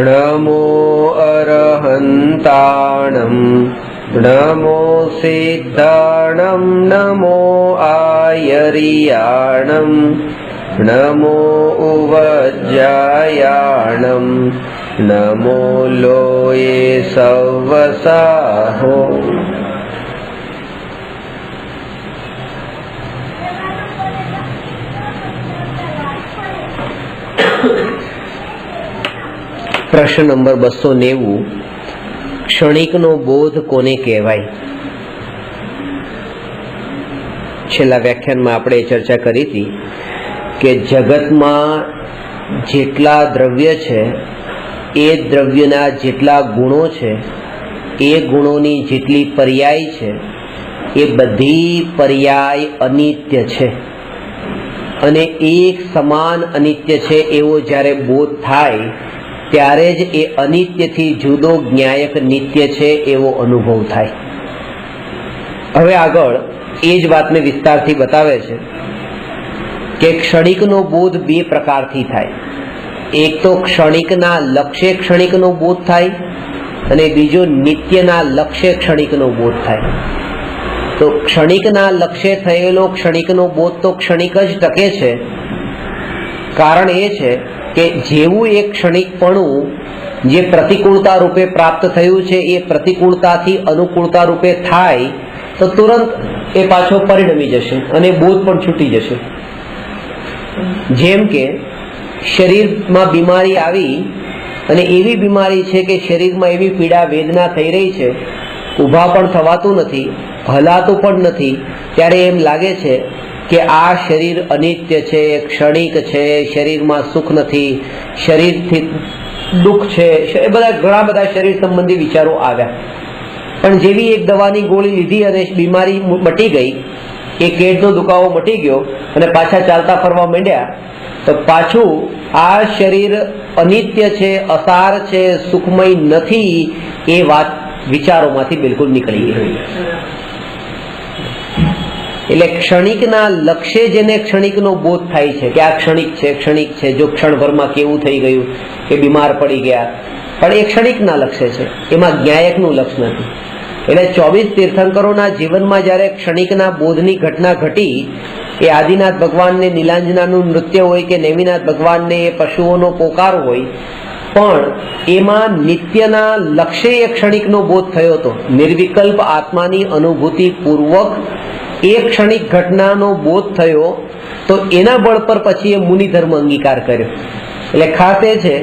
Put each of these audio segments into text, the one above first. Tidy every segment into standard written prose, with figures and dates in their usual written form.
नमो अरहन्ताणं नमो सिद्धाणं नमो आयर्याणं नमो उवज्जायाणं नमो लोये सवसाहो। प्रश्न नंबर 290 क्षणिकनो बोध कोने कहेवाय। छेल्ला व्याख्यानमां आपणे चर्चा करी थी के जगतमां जेटला द्रव्य छे ए द्रव्यना जेटला गुणो छे ए गुणोनी जेटली पर्याय छे ए बधी पर्याय अनित्य छे अने एक समान अनित्य छे एवो ज्यारे बोध थाय त्यारे ज ए अनित्य थी जुदो ज्ञायक नित्य छे एवो अनुभव थाय। हवे आगळ ए ज वातने विस्तारथी बतावे छे के क्षणिकनो बोध बे प्रकारथी थाय। एक तो क्षणिकना लक्ष्य क्षणिकनो बोध थाय अने बीजो नित्यना लक्ष्य क्षणिकनो बोध थाय। तो क्षणिकना लक्ष्य थयेलो क्षणिकनो बोध तो क्षणिक ज टके छे। कारण ए छे કે જેવું એક ક્ષણિકપણું જે પ્રતિકૂળતા રૂપે પ્રાપ્ત થયું છે એ પ્રતિકૂળતાથી અનુકૂળતા રૂપે થાય તો તુરંત એ પાછો પરિણમી જશે અને બોધ પણ છૂટી જશે। જેમ કે શરીરમાં બીમારી આવી અને એવી બીમારી છે કે શરીરમાં એવી પીડા વેદના થઈ રહી છે, ઊભા પણ થવાતું નથી, હલાતું પણ નથી, ત્યારે એમ લાગે છે કે આ શરીર અનિત્ય છે, ક્ષણિક છે, શરીરમાં સુખ નથી, શરીરથી દુઃખ છે, એ બધા ઘણા બધા શરીર સંબંધી વિચારો આવ્યા। પણ જેવી એક દવાની ગોળી લીધી અને બીમારી મટી ગઈ, એ કેડનો દુખાવો મટી ગયો અને પાછા ચાલતા ફરવા માંડ્યા, તો પાછું આ શરીર અનિત્ય છે, અસાર છે, સુખમય નથી એ વાત વિચારોમાંથી બિલકુલ નીકળી ગઈ। એટલે ક્ષણિકના લક્ષ્ય જેને ક્ષણિકનો બોધ થાય છે કે આ ક્ષણિક છે, જો ક્ષણભરમાં કેવું થઈ ગયું કે બીમાર પડી ગયા, પણ એ ક્ષણિકના લક્ષ્ય છે, એમાં જ્ઞાયકનું લક્ષ્ય નથી। એટલે 24 તીર્થંકરોના જીવનમાં જ્યારે ક્ષણિકના બોધની ઘટના ઘટી, એ આદિનાથ ભગવાનને નીલાંજનાનું નૃત્ય હોય કે નેમિનાથ ભગવાનને એ પશુઓનો પોકાર હોય, પણ એમાં નિત્યના લક્ષ્ય એ ક્ષણિકનો બોધ થયો હતો। નિર્વિકલ્પ આત્માની અનુભૂતિ પૂર્વક एक क्षणिक घटनानो बोध थयो तो एना बळ पर पछी ए मुनि धर्म अंगीकार कर्यो। એટલે ખાસ એ છે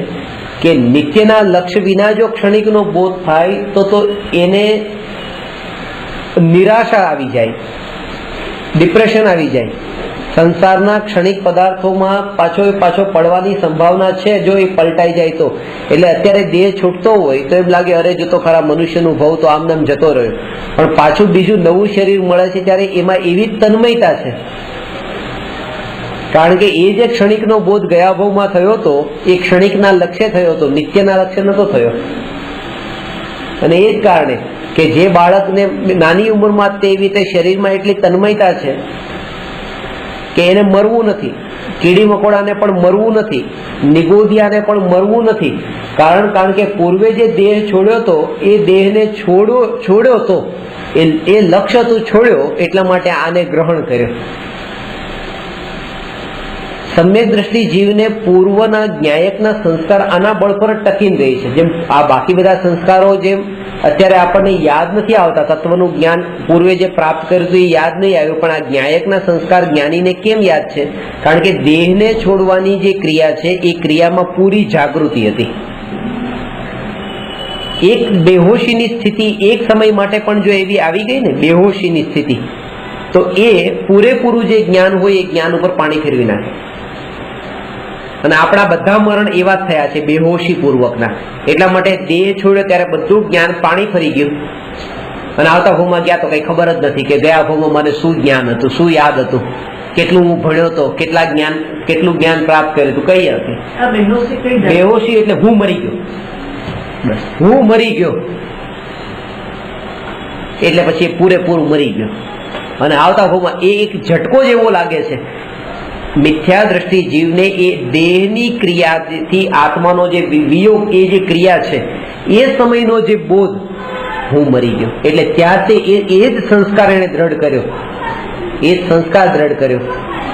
કે નિત્યના લક્ષ્ય વિના જો ક્ષણિકનો બોધ થાય તો એને નિરાશા આવી જાય, ડિપ્રેશન આવી જાય। સંસારના ક્ષણિક પદાર્થોમાં પાછો પડવાની સંભાવના છે જો એ પલટાઈ જાય તો। એટલે અત્યારે દેહ છૂટતો હોય તો એમ લાગે અરે જો તો ખરા મનુષ્યનું ભવ તો આમ નામ જતો રહ્યો, પણ પાછું બીજું નવું શરીર મળે છે ત્યારે એમાં એવી તન્મયતા છે, કારણ કે એ જે ક્ષણિકનો બોધ ગયા ભાવમાં થયો હતો એ ક્ષણિકના લક્ષ્ય થયો હતો, નિત્યના લક્ષ્ય નતો થયો। અને એ જ કારણે કે જે બાળકને નાની ઉંમરમાં તેવી રીતે શરીરમાં એટલી તન્મયતા છે કે એને મરવું નથી, કીડી મકોડાને પણ મરવું નથી, નિગોદિયાને પણ મરવું નથી। કારણ કે પૂર્વે જે દેહ છોડ્યો તો એ દેહને છોડ્યો તો એ લક્ષ્ય તું છોડ્યો એટલા માટે આને ગ્રહણ કર્યો। सम्यक दृष्टि जीवने पूर्वना ज्ञायकना संस्कार आना बळ पर टकीने रही छे। जेम आ बाकी बधा संस्कारो जेम अत्यारे आपणे याद नहीं आवता, तत्वनुं ज्ञान पूर्वे जे प्राप्त कर्युं तो याद नहीं आव्युं, पण आ ज्ञायकना संस्कार ज्ञानीने केम याद छे? कारण के देहने छोड़वानी जे क्रिया छे ए क्रियामां पूरी जागृति हती। एक बेहोशीनी स्थिति एक समय माटे पण जो एवी आवी गई ने बेहोशीनी स्थिति, तो ए पूरेपूरुं जे ज्ञान होय ए ज्ञान उपर पाणी फेरवी नाखे। અને આપણા બધા મરણ એવા થયા છે બેહોશી પૂર્વકના, એટલા માટે દેહ છોડ્યો ત્યારે બધું જ્ઞાન પાણી ફરી ગયું અને આવતા ભાવમાં ગયા તો કઈ ખબર જ નથી કે ગયા ભાવમાં મને શું જ્ઞાન હતું, શું યાદ હતું, કેટલું હું ભણ્યો હતો, કેટલું જ્ઞાન પ્રાપ્ત કર્યું હતું, કઈ હતી બેહોશી। એટલે હું મરી ગયો, હું મરી ગયો એટલે પછી પૂરેપૂરું મરી ગયો। અને આવતા ભાવમાં એ એક ઝટકો જેવો લાગે છે મિથ્યા દ્રષ્ટિ જીવને એ દેહની ક્રિયાથી આત્માનો જે વિયોગ, એ જે ક્રિયા છે, એ સમયનો જે બોધ, હું મરી ગયો, એટલે ત્યારથી એ જ સંસ્કાર એને દ્રઢ કર્યો, એ જ સંસ્કાર દ્રઢ કર્યો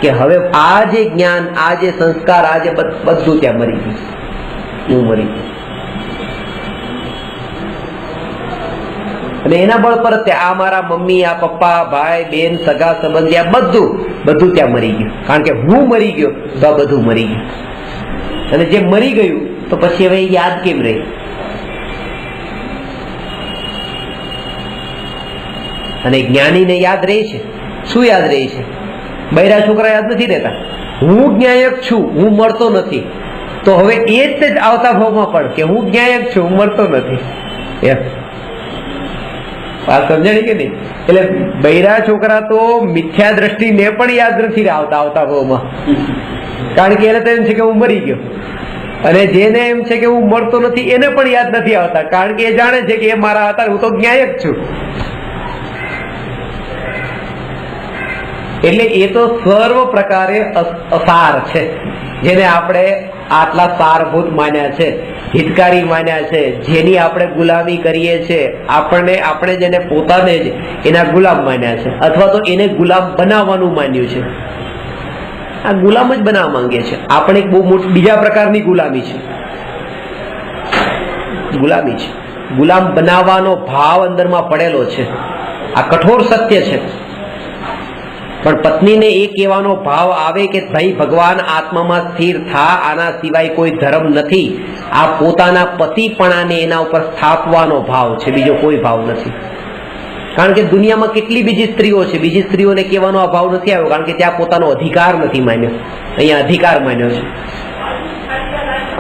કે હવે આ જે જ્ઞાન, આ જે સંસ્કાર, આ જે બધું ત્યાં મરી ગયું, હું મરી ગયો. અને એના બળ પર આ મારા મમ્મી, આ પપ્પા, ભાઈ, બેન, સગા સંબંધી, આ બધું ત્યાં મરી ગયું. કારણ કે હું મરી ગયો તો આ બધું મરી ગયું. અને જે મરી ગયું તો પછી હવે યાદ કેમ રહી? અને જ્ઞાનીને યાદ રહે છે. શું યાદ રહે છે? બૈરા છોકરા યાદ નથી રહેતા. હું જ્ઞાયક છું, હું મળતો નથી. તો હવે એ જ આવતા ભાવમાં પણ કે હું જ્ઞાયક છું, હું મળતો નથી. વાત સમજાણી કે નહીં? એટલે બૈરા છોકરા તો મિથ્યા દ્રષ્ટિને પણ યાદ નથી આવતા ભાવમાં. કારણ કે એને તો એમ છે કે હું મરી ગયો. અને જેને એમ છે કે હું મળતો નથી, એને પણ યાદ નથી આવતા. કારણ કે એ જાણે છે કે એ મારા હતા, હું તો જ્ઞાયક છું. એટલે એ તો સર્વ પ્રકારે અસાર છે, જેને આપણે આટલા સારભૂત માન્યા છે, હિતકારી માન્યા છે, જેની આપણે ગુલામી કરીએ છીએ. આપણે જેને પોતાને જ એના ગુલામ માન્યા છે, અથવા તો એને ગુલામ બનાવવાનું માન્યું છે. આ ગુલામ જ બનાવવા માંગીએ છીએ આપણે. એક બહુ મોટી બીજા પ્રકારની ગુલામી છે. ગુલામ બનાવવાનો ભાવ અંદરમાં પડેલો છે. આ કઠોર સત્ય છે. પણ પત્નીને એ કહેવાનો ભાવ આવે કે ભાઈ ભગવાન આત્મામાં સ્થિર થા, આના સિવાય કોઈ ધર્મ નથી. આ પોતાના પતિપણાને એના ઉપર સ્થાપવાનો ભાવ છે, બીજો કોઈ ભાવ નથી. કારણ કે દુનિયામાં કેટલી બીજી સ્ત્રીઓ છે, બીજી સ્ત્રીઓને કહેવાનો આ ભાવ નથી આવ્યો. કારણ કે ત્યાં પોતાનો અધિકાર નથી માન્યો, અહીંયા અધિકાર માન્યો છે.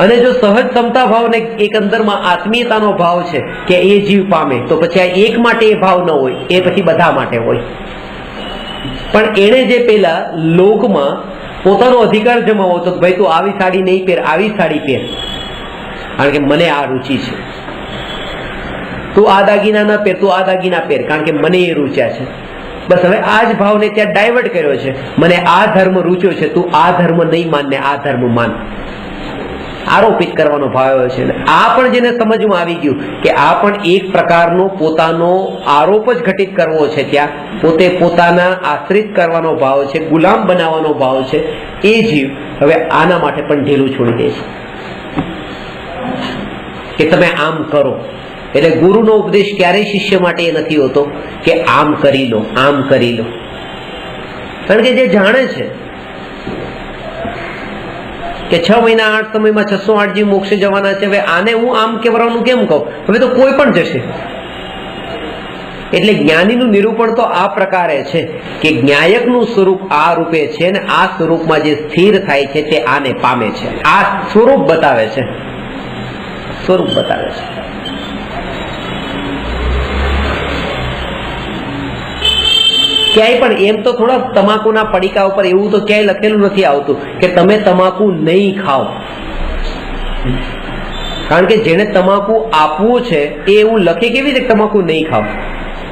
અને જો સહજ ક્ષમતા ભાવને એક અંદરમાં આત્મીયતાનો ભાવ છે કે એ જીવ પામે, તો પછી આ એક માટે એ ભાવ ન હોય, એ પછી બધા માટે હોય. પણ એને જે પેલા લોકમાં પોતાનો અધિકાર જમાવો તો ભાઈ તું આવી સાડી નહીં પહેર, આવી સાડી પહેર, કારણ કે મને આ રુચિ છે. તું આ દાગીના ન પહેર, તું આ દાગીના પહેર, કારણ કે મને એ રૂચ્યા છે. બસ હવે આ જ ભાવને ત્યાં ડાયવર્ટ કર્યો છે. મને આ ધર્મ રૂચ્યો છે, તું આ ધર્મ નહીં માન ને આ ધર્મ માન. આરોપિત કરવાનો ભાવ છે. આ પણ જેને સમજમાં આવી ગયું કે આ પણ એક પ્રકારનો પોતાનો આરોપ જ ઘટિત કરવો છે, ત્યાં પોતે પોતાના આશ્રિત કરવાનો ભાવ છે, ગુલામ બનાવવાનો ભાવ છે, એ જીવ હવે આના માટે પણ ઢીલું છોડી દે છે કે તમે આમ કરો. એટલે ગુરુનો ઉપદેશ ક્યારેય શિષ્ય માટે એ નથી હોતો કે આમ કરી લો, આમ કરી લો. કારણ કે જે જાણે છે કે 6 મહિના 8 સમયમાં 608 જીવ મોક્ષે જવાના છે, હવે આને હું આમ કહેવાનું કેમ કહું? હવે તો કોઈ પણ જશે. એટલે જ્ઞાનીનું નિરૂપણ તો આ પ્રકારે છે કે જ્ઞાયકનું સ્વરૂપ આ રૂપે છે, ને આ સ્વરૂપમાં જે સ્થિર થાય છે તે આને પામે છે. આ સ્વરૂપ બતાવે છે, સ્વરૂપ બતાવે છે. ક્યાંય પણ એમ તો થોડા તમાકુના પડીકા ઉપર એવું તો ક્યાંય લખેલું નથી આવતું કે તમે તમાકુ નહીં ખાઓ. કારણ કે જેને તમાકુ આપવું છે એ એવું લખે કેવી રીતે તમાકુ નહીં ખાવ?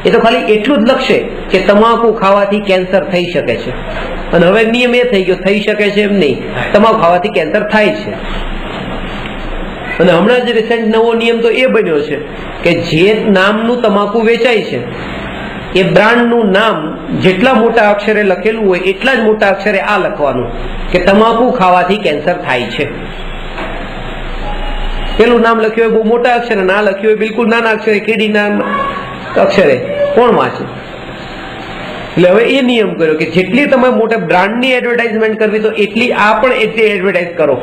એ તો ખાલી એટલું જ લખશે કે તમાકુ ખાવાથી કેન્સર થઈ શકે છે. અને હવે નિયમ એ થઈ ગયો, થઈ શકે છે એમ નહીં, તમાકુ ખાવાથી કેન્સર થાય છે. અને હમણાં જ રિસેન્ટ નવો નિયમ તો એ બન્યો છે કે જે નામનું તમાકુ વેચાય છે એ બ્રાન્ડનું નામ જેટલા મોટા અક્ષરે લખેલું હોય એટલા જ મોટા અક્ષરે આ લખવાનું કે તમાકુ ખાવાથી કેન્સર થાય છે. પેલું નામ લખ્યું હોય બહુ મોટા અક્ષરે, ના લખ્યું હોય બિલકુલ નાના અક્ષરે, કીડીના અક્ષરે, કોણ વાંચે? એટલે હવે એ નિયમ કર્યો કે જેટલી તમે મોટા બ્રાન્ડની એડવર્ટાઇઝમેન્ટ કરવી તો એટલી આ પણ એટલી એડવર્ટાઇઝ કરો.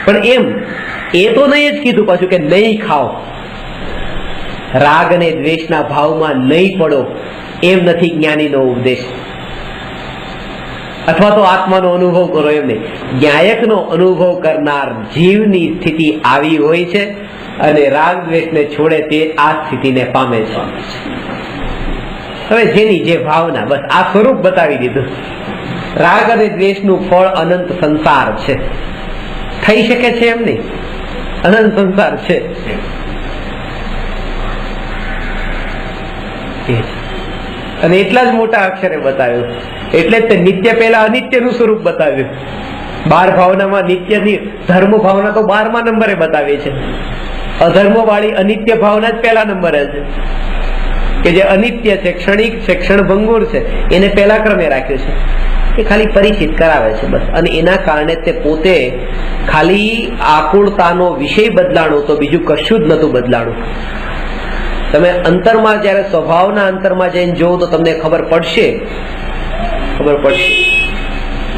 પણ એમ એ તો નહીં જ કીધું પાછું કે નહીં ખાઓ, રાગ અને દ્વેષના ભાવમાં નહીં પડો, એમ નથી જ્ઞાનીનો ઉપદેશ. અથવા તો આત્માનો અનુભવ કરો, એમ નહીં. ન્યાયકનો અનુભવ કરનાર જીવની સ્થિતિ આવી હોય છે અને રાગ દ્વેષને છોડે તે આ સ્થિતિને પામે છે. હવે જેની જે ભાવના, બસ આ સ્વરૂપ બતાવી દીધું. રાગ અને દ્વેષનું ફળ અનંત સંસાર છે. થઈ શકે છે એમ નહીં, અનંત સંસાર છે. અને એટલા જ મોટા અક્ષરે બતાવ્યું. એટલે જ તે નિત્ય પહેલા અનિત્યનું સ્વરૂપ બતાવ્યું. 12 ભાવનામાં નિત્યની ધર્મ ભાવના તો 12મા નંબરે બતાવી છે. અધર્મ વાળી અનિત્ય ભાવના જ પહેલા નંબરે છે, કે જે અનિત્ય છે, ક્ષણિક છે, ક્ષણભંગુર છે, એને પહેલા ક્રમે રાખ્યું છે. એ ખાલી પરિચિત કરાવે છે બસ. અને એના કારણે તે પોતે ખાલી આકુળતાનો વિષય બદલાણો, તો બીજું કશું જ નતું બદલાણું. તમે અંતરમાં જયારે સ્વભાવના અંતરમાં જઈને જોવો તો તમને ખબર પડશે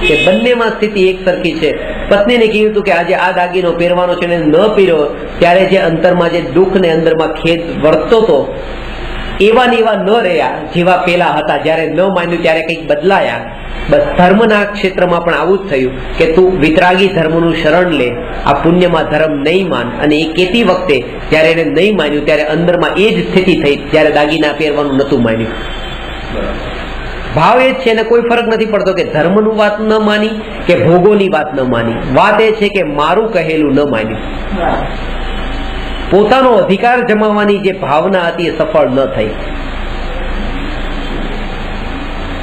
કે બંનેમાં સ્થિતિ એક સરખી છે. પત્નીને કહ્યું હતું કે આજે આ દાગીનો પહેરવાનો છે ને ન પહેર્યો ત્યારે જે અંતરમાં જે દુઃખ ને અંદરમાં ખેદ વર્તતો હતો એવા ને એવા ન રહ્યા જેવા પેલા હતા. જયારે ન માન્યું ત્યારે કંઈક બદલાયા. બસ ધર્મના ક્ષેત્રમાં પણ આવું જ થયું કે તું વિતરાગી ધર્મનું શરણ લે, આ પુણ્યમાં ધર્મ નહીં માન. અને એ કેતી વખતે જયારે એને નહીં માન્યું ત્યારે અંદરમાં એ જ સ્થિતિ થઈ જયારે દાગીના પહેરવાનું નતું માન્યું. ભાવ એ જ છે, એને કોઈ ફરક નથી પડતો કે ધર્મનું વાત ન માની કે ભોગોની વાત ન માની. વાત એ છે કે મારું કહેલું ન માન્યું. પોતાનો અધિકાર જમાવવાની જે ભાવના હતી એ સફળ ન થઈ.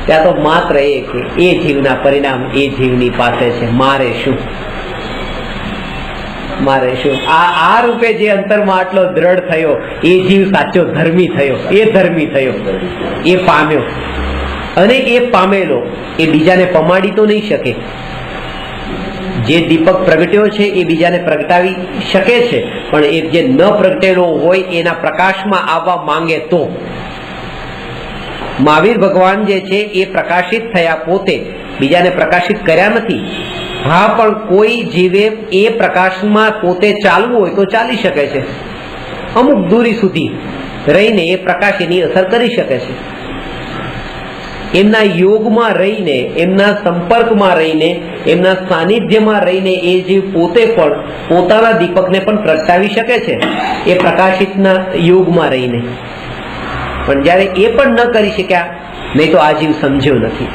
ત્યાં તો માત્ર એ કે એ જીવના પરિણામ એ જીવની પાસે છે. મારે શું આ રૂપે જે અંતરમાં આટલો દ્રઢ થયો એ જીવ સાચો ધર્મી થયો. એ ધર્મી થયો, એ પામ્યો. અને એ પામેલો એ બીજાને પમાડી તો નહીં શકે. જે દીપક પ્રગટ્યો છે એ બીજાને પ્રગટાવી શકે છે, પણ એ જે ન પ્રગટેલો હોય એના પ્રકાશમાં આવવા માંગે તો. મહાવીર ભગવાન જે છે એ પ્રકાશિત થયા પોતે, બીજાને પ્રકાશિત કર્યા નથી. હા, પણ કોઈ જીવે એ પ્રકાશમાં પોતે ચાલવું હોય તો ચાલી શકે છે. અમુક દૂરી સુધી રહીને એ પ્રકાશ એની અસર કરી શકે છે. એમના યોગમાં રહીને, એમના સંપર્કમાં રહીને, એમના સાનિધ્યમાં રહીને એ જીવ પોતે પણ પોતાના દીપકને પણ પ્રગટાવી શકે છે એ પ્રકાશિતના યોગમાં રહીને. પણ જ્યારે એ પણ ન કરી શક્યા, નહીં તો આ જીવ સમજ્યો નથી.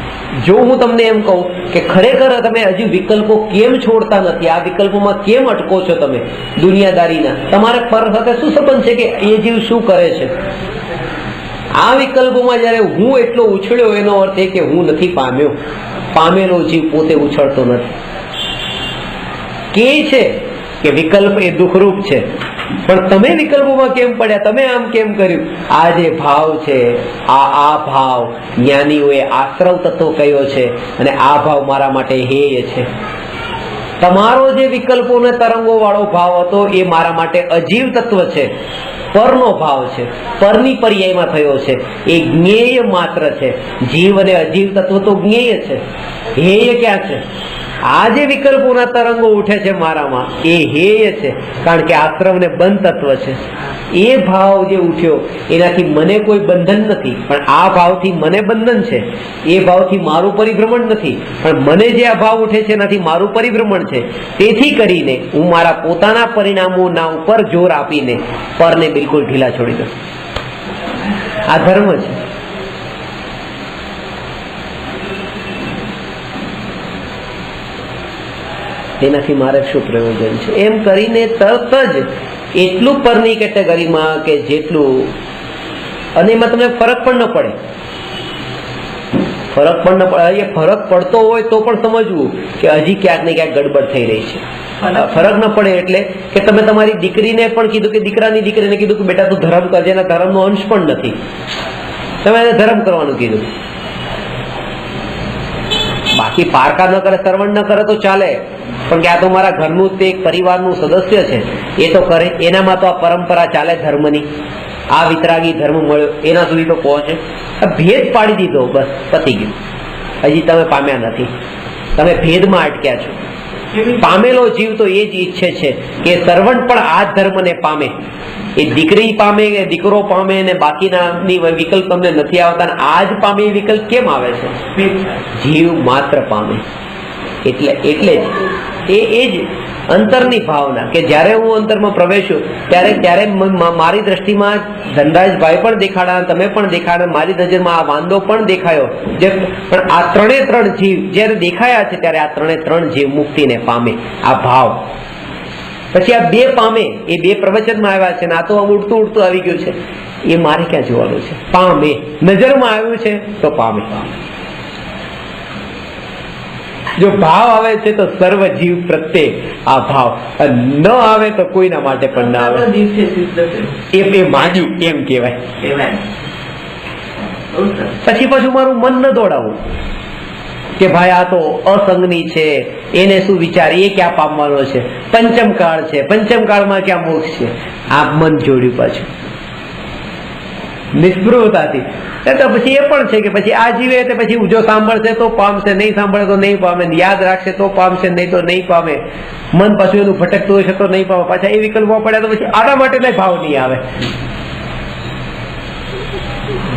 જો હું તમને એમ કહું કે ખરેખર તમે હજુ વિકલ્પો કેમ છોડતા નથી, આ વિકલ્પોમાં કેમ અટકો છો તમે દુનિયાદારીના, તમારે પર સાથે શું સંબંધ છે કે એ જીવ શું કરે છે? આ વિકલ્પોમાં જયારે હું એટલો ઉછળ્યો એનો અર્થ એ કે હું નથી પામ્યો. પામેલો જીવ પોતે ઉછળતો નથી. કે છે કે વિકલ્પ એ દુઃખરૂપ છે, પણ તમે વિકલ્પોમાં કેમ પડ્યા? તમે આમ કેમ કર્યું? આ જે ભાવ છે, આ ભાવ જ્ઞાનીઓએ આશ્રવ તત્વ કયો છે, અને આ ભાવ મારા માટે હેય છે. તમારો જે વિકલ્પોને તરંગો વાળો ભાવ હતો એ મારા માટે અજીવ તત્વ છે, પરનો ભાવ છે, પરની પર્યાયમાં થયો છે. એ જ્ઞેય માત્ર છે. જીવ અને અજીવ તત્વ તો જ્ઞેય છે, હેય ક્યાં છે? આ જે વિકલ્પોના તરંગો ઉઠે છે મારામાં એ હેય છે, કારણ કે આશ્રમ ને બંધ તત્વ છે. એ ભાવ જે ઉઠ્યો એનાથી મને કોઈ બંધન નથી, પણ આ ભાવથી મને બંધન છે. એ ભાવથી મારું પરિભ્રમણ નથી, પણ મને જે આ ભાવ ઉઠે છે એનાથી મારું પરિભ્રમણ છે. તેથી કરીને હું મારા પોતાના પરિણામોના ઉપર જોર આપીને પરને બિલકુલ ઢીલા છોડી દઉં. આ ધર્મ છે. એનાથી મારે શું પ્રયોજન છે? એમ કરીને તરત જ એટલું પરની કેટેગરીમાં કે જેટલું, અને એમાં તમને ફરક પણ ન પડે. એ ફરક પડતો હોય તો પણ સમજવું કે હજી ક્યાંક ને ક્યાંક ગડબડ થઈ રહી છે. ફરક ન પડે એટલે કે તમે તમારી દીકરીને પણ કીધું કે દીકરાની દીકરીને કીધું કે બેટા તું ધર્મ કરજે, એના ધર્મનો અંશ પણ નથી, તમે એને ધર્મ કરવાનું કીધું. બાકી પારકા ન કરે, શ્રવણ ન કરે તો ચાલે, પણ કે આ તો મારા ઘરનું તે એક પરિવારનું સદસ્ય છે, એ તો કરે. એનામાં તો આ પરંપરા ચાલે ધર્મની. આ વિતરાગી ધર્મ મળ્યો એના સુધી તો પહોંચે. ભેદ પાડી દીધો, બસ પતી ગયું. હજી તમે પામ્યા નથી, તમે ભેદમાં અટક્યા છો. પામેલો જીવ તો એ જ ઈચ્છે છે કે સર્વન્ટ પણ આ ધર્મને પામે. એ દીકરી પામે કે દીકરો પામે ને બાકીના વિકલ્પ તમને નથી આવતા, આ જ પામે એ વિકલ્પ કેમ આવે છે? જીવ માત્ર પામે. એટલે જ એ જ અંતરની ભાવના કે જ્યારે હું અંતરમાં પ્રવેશું ત્યારે મારી દ્રષ્ટિમાં ધનરાજભાઈ પણ દેખાડા, તમે પણ દેખાડા, મારી નજરમાં આ વાંદો પણ દેખાયો. પણ આ ત્રણ જીવ જ્યારે દેખાયા છે ત્યારે આ ત્રણ જીવ મુક્તિને પામે. આ ભાવ પછી આ બે પામે, એ બે પ્રવચનમાં આવ્યા છે ને આ તો આમ ઉડતું ઉડતું આવી ગયું છે, એ મારે ક્યાં જોવાનું છે? પામે, નજરમાં આવ્યું છે તો પામે. જો ભાવ આવે છે તો સર્વ જીવ પ્રત્યે આ ભાવ, ન આવે તો કોઈના માટે પણ ના આવે. એ માન્યું એમ કહેવાય. પછી પાછું મારું મન ન દોડાવું કે ભાઈ આ તો અસંગની છે, એને શું વિચાર, એ ક્યાં પામવાનો છે, પંચમકાળ છે, પંચમકાળમાં ક્યાં મોક્ષ છે. આ મન જોડ્યું પાછું નિસ્પૃહતાથી. તો પછી એ પણ છે કે પછી આ જીવે એટલે પછી જો સાંભળશે તો પામશે, નહીં સાંભળે તો નહીં પામે, યાદ રાખશે તો પામશે, નહીં તો નહીં પામે. મન પાછું એનું ભટકતું હશે તો નહીં પામે. પાછા એ વિકલ્પો પડ્યા તો પછી આના માટે ભાવ નહીં આવે.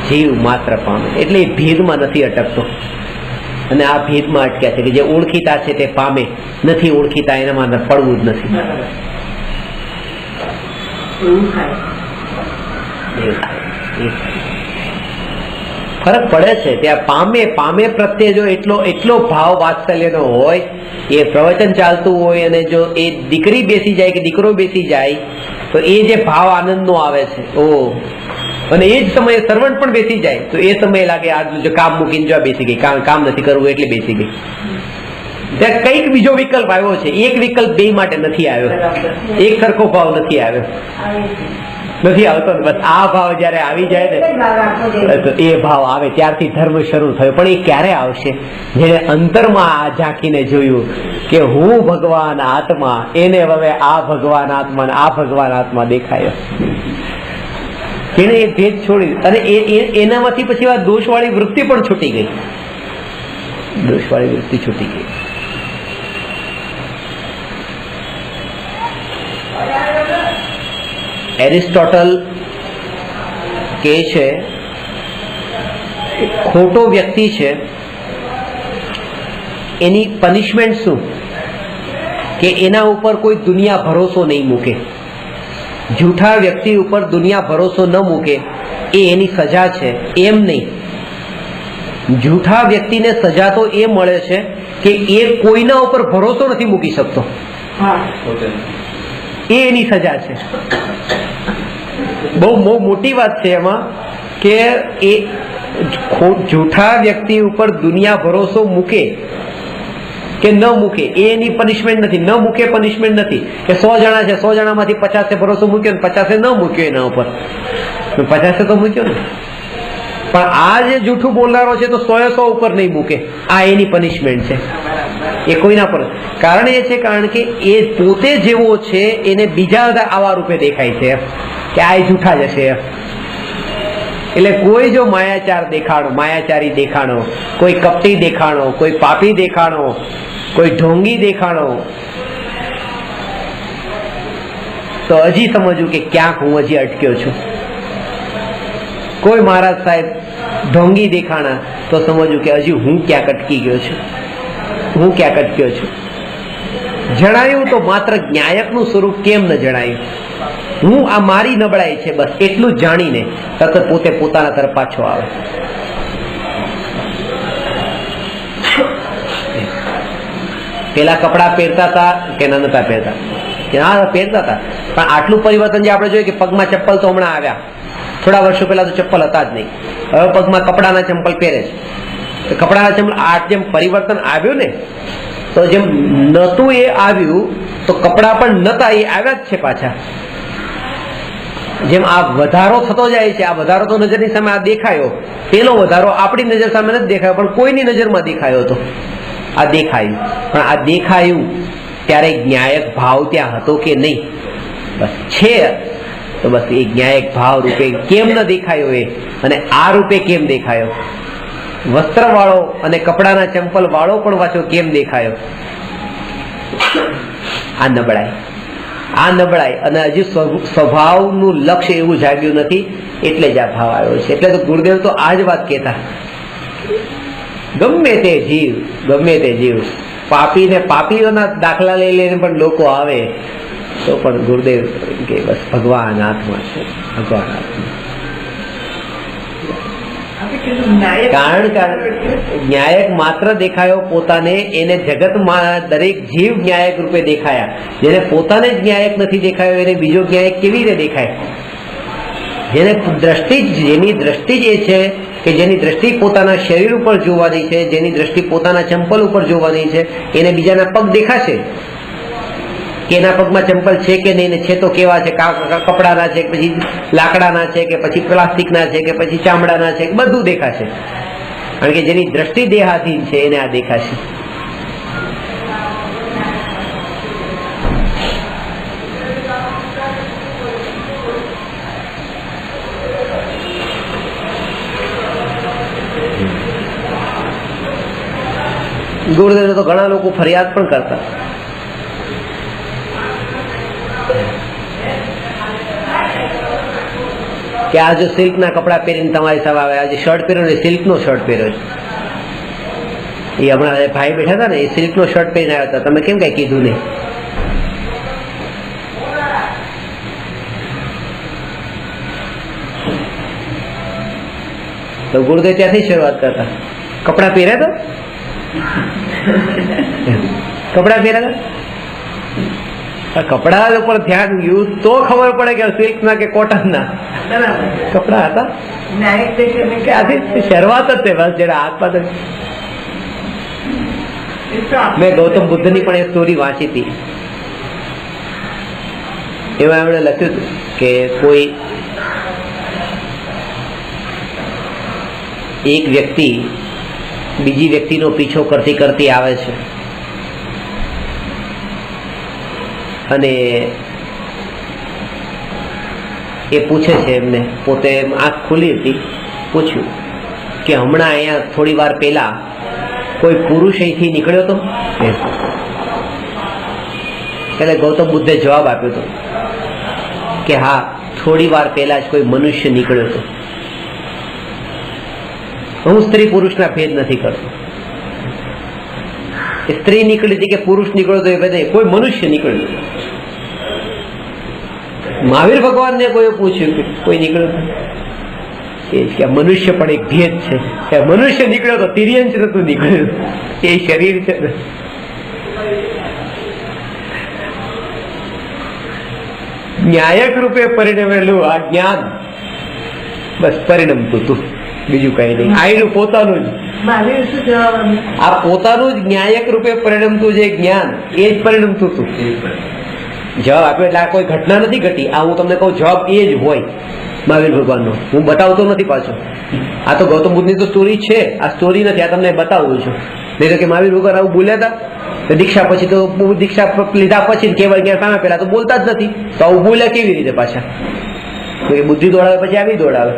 જીવ માત્ર પામે એટલે એ ભેદમાં નથી અટકતો. અને આ ભેદમાં અટક્યા છે કે જે ઓળખીતા છે તે પામે, નથી ઓળખીતા એનામાં પડવું જ નથી. ફરક પડે છે ત્યાં. પામે પ્રત્યે જો એટલો ભાવ વાત્સલ્યનો હોય, એ પ્રવચન ચાલતું હોય અને જો એ દીકરી બેસી જાય કે દીકરો બેસી જાય તો એ જે ભાવ આનંદનો આવે છે, અને એ જ સમયે સર્વન્ટ પણ બેસી જાય તો એ સમયે લાગે આ જો કામ મૂકીને જો બેસી ગઈ, કામ નથી કરવું એટલે બેસી ગઈ. ત્યાં કંઈક બીજો વિકલ્પ આવ્યો છે. એક વિકલ્પ બે માટે નથી આવ્યો, એક સરખો ભાવ નથી આવ્યો, નથી આવતો. બસ આ ભાવ જયારે આવી જાય ને તો એ ભાવ આવે ત્યારથી ધર્મ શરૂ થયો. પણ એ ક્યારે આવશે? જેને અંતરમાં આ ઝાંકીને જોયું કે હું ભગવાન આત્મા, એને હવે આ ભગવાન આત્મા ને આ ભગવાન આત્મા દેખાયો. એને એ ભેદ છોડી અને એનામાંથી પછી આ દોષવાળી વૃત્તિ પણ છૂટી ગઈ. દોષવાળી વૃત્તિ છૂટી ગઈ. એરિસ્ટોટલ કહે છે ખોટો વ્યક્તિ છે એની પનિશમેન્ટ શું? કે એના ઉપર કોઈ દુનિયા ભરોસો નહીં મૂકે. જૂઠા વ્યક્તિ ઉપર દુનિયા ભરોસો ન મૂકે એ એની સજા છે. એમ નહીં, જૂઠા વ્યક્તિને સજા તો એ મળે છે કે એ કોઈના ઉપર ભરોસો નથી મૂકી શકતો, એ એની સજા છે. બહુ મોટી વાત છે એમાં કે એ જૂઠા વ્યક્તિ ઉપર દુનિયા ભરોસો મૂકે કે ન મૂકે એ એની પનિશમેન્ટ નથી. ન મૂકે પનિશમેન્ટ નથી કે 100 જણા છે, 100 જણામાંથી 50 ભરોસો મૂક્યો ને 50 ન મૂક્યો એના ઉપર, 50 તો મૂક્યો ને. પણ આ જે જૂઠું બોલનારો છે તો 100 ઉપર નહીં મૂકે, આ એની પનિશમેન્ટ છે. એ કોઈના પર કારણ એ છે કારણ કે એ પોતે જેવો છે એને બીજા આવા રૂપે દેખાય છે કે આ જૂઠા જ હશે. એટલે કોઈ જો માયાચારી દેખાણો, કોઈ કપટી દેખાણો, કોઈ પાપી દેખાણો, કોઈ ઢોંગી દેખાણો, તો હજી સમજવું કે ક્યાંક હું હજી અટક્યો છું. કોઈ મહારાજ સાહેબ ઢોંગી દેખાણા તો સમજવું કે હજી હું ક્યાંક અટકી ગયો છું, હું ક્યાંક અટક્યો છું. જણાયું તો માત્ર જ્ઞાયકનું સ્વરૂપ કેમ ન જણાયું? હું આ મારી નબળાઈ છે બસ એટલું જ જાણીને તરત પોતે પોતાના તરફ પાછો આવે. પેલા કપડા પહેરતા હતા કે નતા પહેરતા? કે હા પહેરતા હતા, પણ આટલું પરિવર્તન જે આપણે જોઈએ કે પગમાં ચપ્પલ તો હમણાં આવ્યા, થોડા વર્ષો પહેલા તો ચપ્પલ હતા જ નહીં, હવે પગમાં કપડાના ચંપલ પહેરે છે. કપડાના ચંપલ આ જેમ પરિવર્તન આવ્યું ને તો જેમ નતું એ આવ્યું તો કપડા પણ નતા એ આવ્યા જ છે પાછા. જેમ આ વધારો થતો જાય છે, આ વધારો તો નજરની સામે આ દેખાયો, પેલો વધારો આપણી નજર સામે નથી દેખાયો પણ કોઈની નજરમાં દેખાયો હતો. આ દેખાયું, પણ આ દેખાયું ત્યારે જ્ઞાયક ભાવ ત્યાં હતો કે નહીં? બસ છે તો બસ એ જ્ઞાયક ભાવ રૂપે કેમ ન દેખાયો એ, અને આ રૂપે કેમ દેખાયો? વસ્ત્ર વાળો અને કપડાના ચંપલ વાળો પણ પાછો કેમ દેખાયો? આ નબળાઈ અને હજી સ્વભાવનું લક્ષ્ય એવું જાગ્યું નથી એટલે જ આ ભાવ આવ્યો છે. એટલે તો ગુરુદેવ તો આ જ વાત કહેતા, ગમે તે જીવ પાપીઓના દાખલા લઈ લઈને પણ લોકો આવે તો પણ ગુરુદેવ કે બસ ભગવાન હાથમાં છે, ભગવાન હાથમાં. કારણ ન્યાયક માત્ર દેખાયો પોતાને, એને જગતમાં દરેક જીવ ન્યાયક રૂપે દેખાયા. જેને પોતાને જ ન્યાયક નથી દેખાયો એને બીજો ન્યાયક કેવી રીતે દેખાય? જેને જેની દ્રષ્ટિ જ એ છે કે જેની દ્રષ્ટિ પોતાના શરીર ઉપર જોવાની છે, જેની દ્રષ્ટિ પોતાના ચંપલ ઉપર જોવાની છે, એને બીજાના પગ દેખાશે કે એના પગમાં ચંપલ છે કે નહીં, ને છે તો કેવા છે, કપડાના છે કે પછી લાકડાના છે કે પછી પ્લાસ્ટિકના છે કે પછી ચામડાના છે, બધું દેખાશે. કારણ કે જેની દ્રષ્ટિ દેહાધીન છે એને આ દેખાશે. ગુરુદેવને તો ઘણા લોકો ફરિયાદ પણ કરતા કે આ જો સિલ્કના કપડા પહેરીને તમારી સામે આવે, આજે શર્ટ પહેર્યો ને સિલ્કનો શર્ટ પહેર્યો છે. એ હમણાં ભાઈ બેઠા હતા ને, એ સિલ્કનો શર્ટ પહેરીને આવ્યા હતા, તમે કેમ કઈ કીધું નહીં? તો ગુરુદેવ ત્યાંથી શરૂઆત કરતા, કપડા પહેર્યા તો કપડા પહેર્યા હતા, કપડા ઉપર ધ્યાન ગયું તો ખબર પડે કે સિલ્ક ના કે કોટન ના કપડા હતા. શરૂઆત જ છે બસ. જરા હાથમાં મેં ગૌતમ બુદ્ધ ની પણ એક સ્ટોરી વાંચી હતી. એમાં એમણે લખ્યું હતું કે કોઈ એક વ્યક્તિ બીજી વ્યક્તિનો પીછો કરતી કરતી આવે છે અને એ પૂછે છે એમને, પોતે આંખ ખુલી હતી, પૂછ્યું કે હમણાં અહીંયા થોડી વાર પહેલા કોઈ પુરુષ અહીંથી નીકળ્યો હતો? એટલે ગૌતમ બુદ્ધે જવાબ આપ્યો હતો કે હા, થોડી વાર પહેલા જ કોઈ મનુષ્ય નીકળ્યો હતો. હું સ્ત્રી પુરુષના ભેદ નથી કરતો. સ્ત્રી નીકળી હતી કે પુરુષ નીકળ્યો તો એ બધા, કોઈ મનુષ્ય નીકળ્યું. મહાવીર ભગવાનને કોઈ પૂછ્યું કે કોઈ નીકળ્યો હતો? એ કે મનુષ્ય પણ એક ભેદ છે, કે મનુષ્ય નીકળ્યો તો તિર્યંશ નતું નીકળ્યું, એ શરીર છે. ન્યાયક રૂપે પરિણમેલું આ જ્ઞાન બસ પરિણમતું હતું, બીજું કઈ નહીં. આયનું પોતાનું જ, આ પોતાનું જ ન્યાયક રૂપે પરિણમતું જે જ્ઞાન, એ જ પરિણમતું હતું. જવાબ આપ્યો એટલે આ કોઈ ઘટના નથી ઘટી. આ હું તમને કહું, જવાબ એ જ હોય મહાવીર ભગવાનનો. હું બતાવતો નથી પાછો. આ તો ગૌતમ બુદ્ધની તો સ્ટોરી છે, આ સ્ટોરી નથી. આ તમને બતાવું છું. નહીં તો કે મહાવીર ભગવાન આવું બોલ્યા હતા દીક્ષા પછી, તો દીક્ષા લીધા પછી કેવળ જ્ઞાન સામે પેલા તો બોલતા જ નથી, તો આવું બોલ્યા કેવી રીતે પાછા? બુદ્ધિ દોડાવે પછી આવી દોડાવે.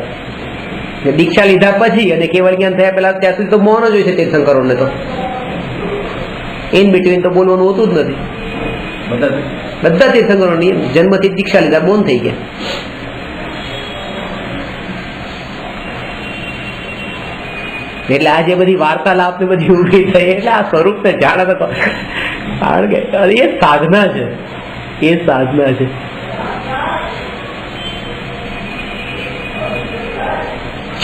દીક્ષા લીધા પછી અને કેવળ જ્ઞાન થયા પહેલા ત્યાં સુધી તો મૌન જ હોય છે તીર્થંકરોને. તો ઇન બિટવીન તો બોલવાનું હોતું જ નથી. બધા તીર્થંકરો જન્મથી દીક્ષા લીધા મૌન થઈ ગયા. એટલે આ જે બધી વાર્તાલાપ ને બધી ઉભી થઈ, એટલે આ સ્વરૂપ ને જાણે તો એ સાધના છે, એ સાધના છે.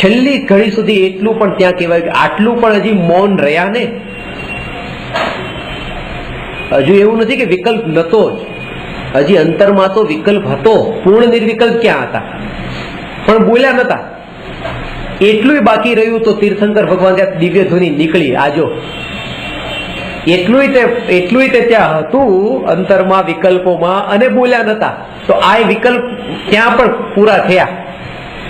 છેલ્લી ઘડી સુધી એટલું પણ ત્યાં કહેવાય કે આટલું પણ હજી મૌન રહ્યા ને. હજુ એવું નથી કે વિકલ્પ નતો જ, હજી અંતરમાં તો વિકલ્પ હતો. પૂર્ણ નિર્વિકલ્પ ક્યાં હતા? પણ બોલ્યા નતા. એટલું બાકી રહ્યું તો તીર્થંકર ભગવાન ત્યાં દિવ્ય ધ્વનિ નીકળી. આજો એટલું તે ત્યાં હતું અંતરમાં, વિકલ્પોમાં, અને બોલ્યા નતા. તો આ વિકલ્પ ત્યાં પણ પૂરા થયા.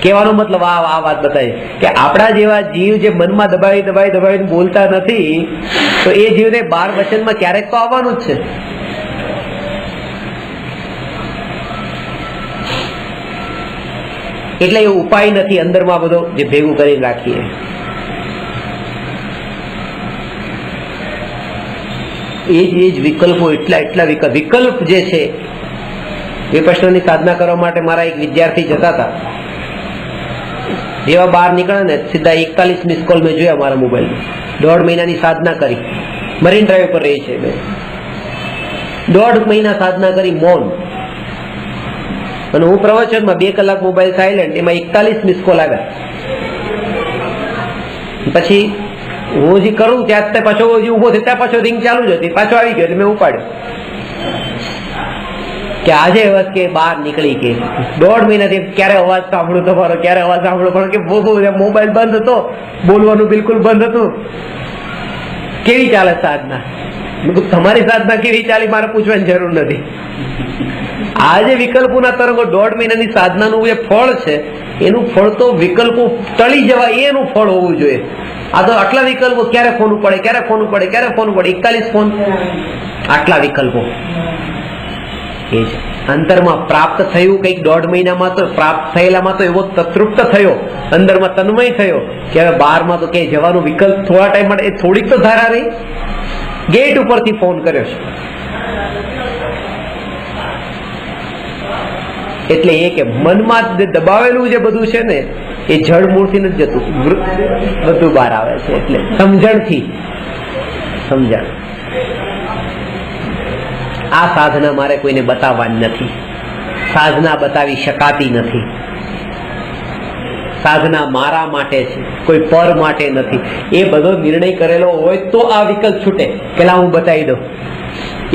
કહેવાનો મતલબ આ વાત બતાવી કે આપણા જેવા જીવ જે મનમાં દબાવી બોલતા નથી, તો એ જીવને 12 વચનમાં ક્યારેક તો આવવાનું જ છે. એટલે એ ઉપાય નથી અંદરમાં બધો જે ભેગું કરીને રાખીએ. એ જ વિકલ્પો, એટલા વિકલ્પ જે છે. વિપશ્યનાની સાધના કરવા માટે મારા એક વિદ્યાર્થી જતા હતા. જેવા બહાર નીકળ્યા ને સીધા 41 મિસ કોલ મેં જોયા મારા મોબાઈલમાં. 1.5 મહિનાની સાધના કરી, મરીન ડ્રાઈવ પર રહી છે. 1.5 મહિના સાધના કરી મૌન, અને હું પ્રવચનમાં 2 કલાક મોબાઈલ સાયલેન્ટ, એમાં 41 મિસ કોલ આવ્યા. પછી હું હજી કરું ત્યાં તે પાછો હજી ઉભો થયો, ત્યાં પાછો રિંગ ચાલુ જ હતી, પાછો આવી ગયો એટલે મેં ઉપાડ્યો કે આજે બસ કે બહાર નીકળી કે 1.5 મહિનાથી ક્યારે અવાજ સાંભળું તમારો, ક્યારે અવાજ સાંભળો, પણ કે બહુ મોબાઈલ બંધ હતો, બોલવાનું બિલકુલ બંધ હતું. કેવી ચાલે સાધના? તમારી સાધના કેવી ચાલી મારે પૂછવાની જરૂર નથી. આ જે વિકલ્પોના તરંગો 1.5 મહિનાની સાધનાનું જે ફળ છે, એનું ફળ તો વિકલ્પો ટળી જવા એનું ફળ હોવું જોઈએ. આ તો આટલા વિકલ્પો, ક્યારે ફોન પડે, ક્યારે ફોન પડે, ક્યારે ફોન પડે, 41 ફોન, આટલા વિકલ્પો. એ જ અંતરમાં પ્રાપ્ત થયું કંઈક 1.5 મહિનામાં, તો પ્રાપ્ત થયેલામાં તો એવો તૃપ્ત થયો, અંદરમાં તન્મય થયો કે હવે બહારમાં તો ક્યાંય જવાનું વિકલ્પ થોડા ટાઈમ માટે થોડીક તો ધારા રહી. ગેટ ઉપરથી ફોન કર્યો છે એટલે એ કે મનમાં દબાવેલું જે બધું છે ને એ જળ મૂળથી નથી જતું, બધું બહાર આવે છે. એટલે સમજણથી, સમજણ. આ સાધના મારે કોઈને બતાવવાની નથી, સાધના બતાવી શકાતી નથી. સાધના મારા માટે છે, કોઈ પર માટે નથી. એ બધો નિર્ણય કરેલો હોય તો આ વિકલ્પ છૂટે, પેલા હું બતાવી દઉં.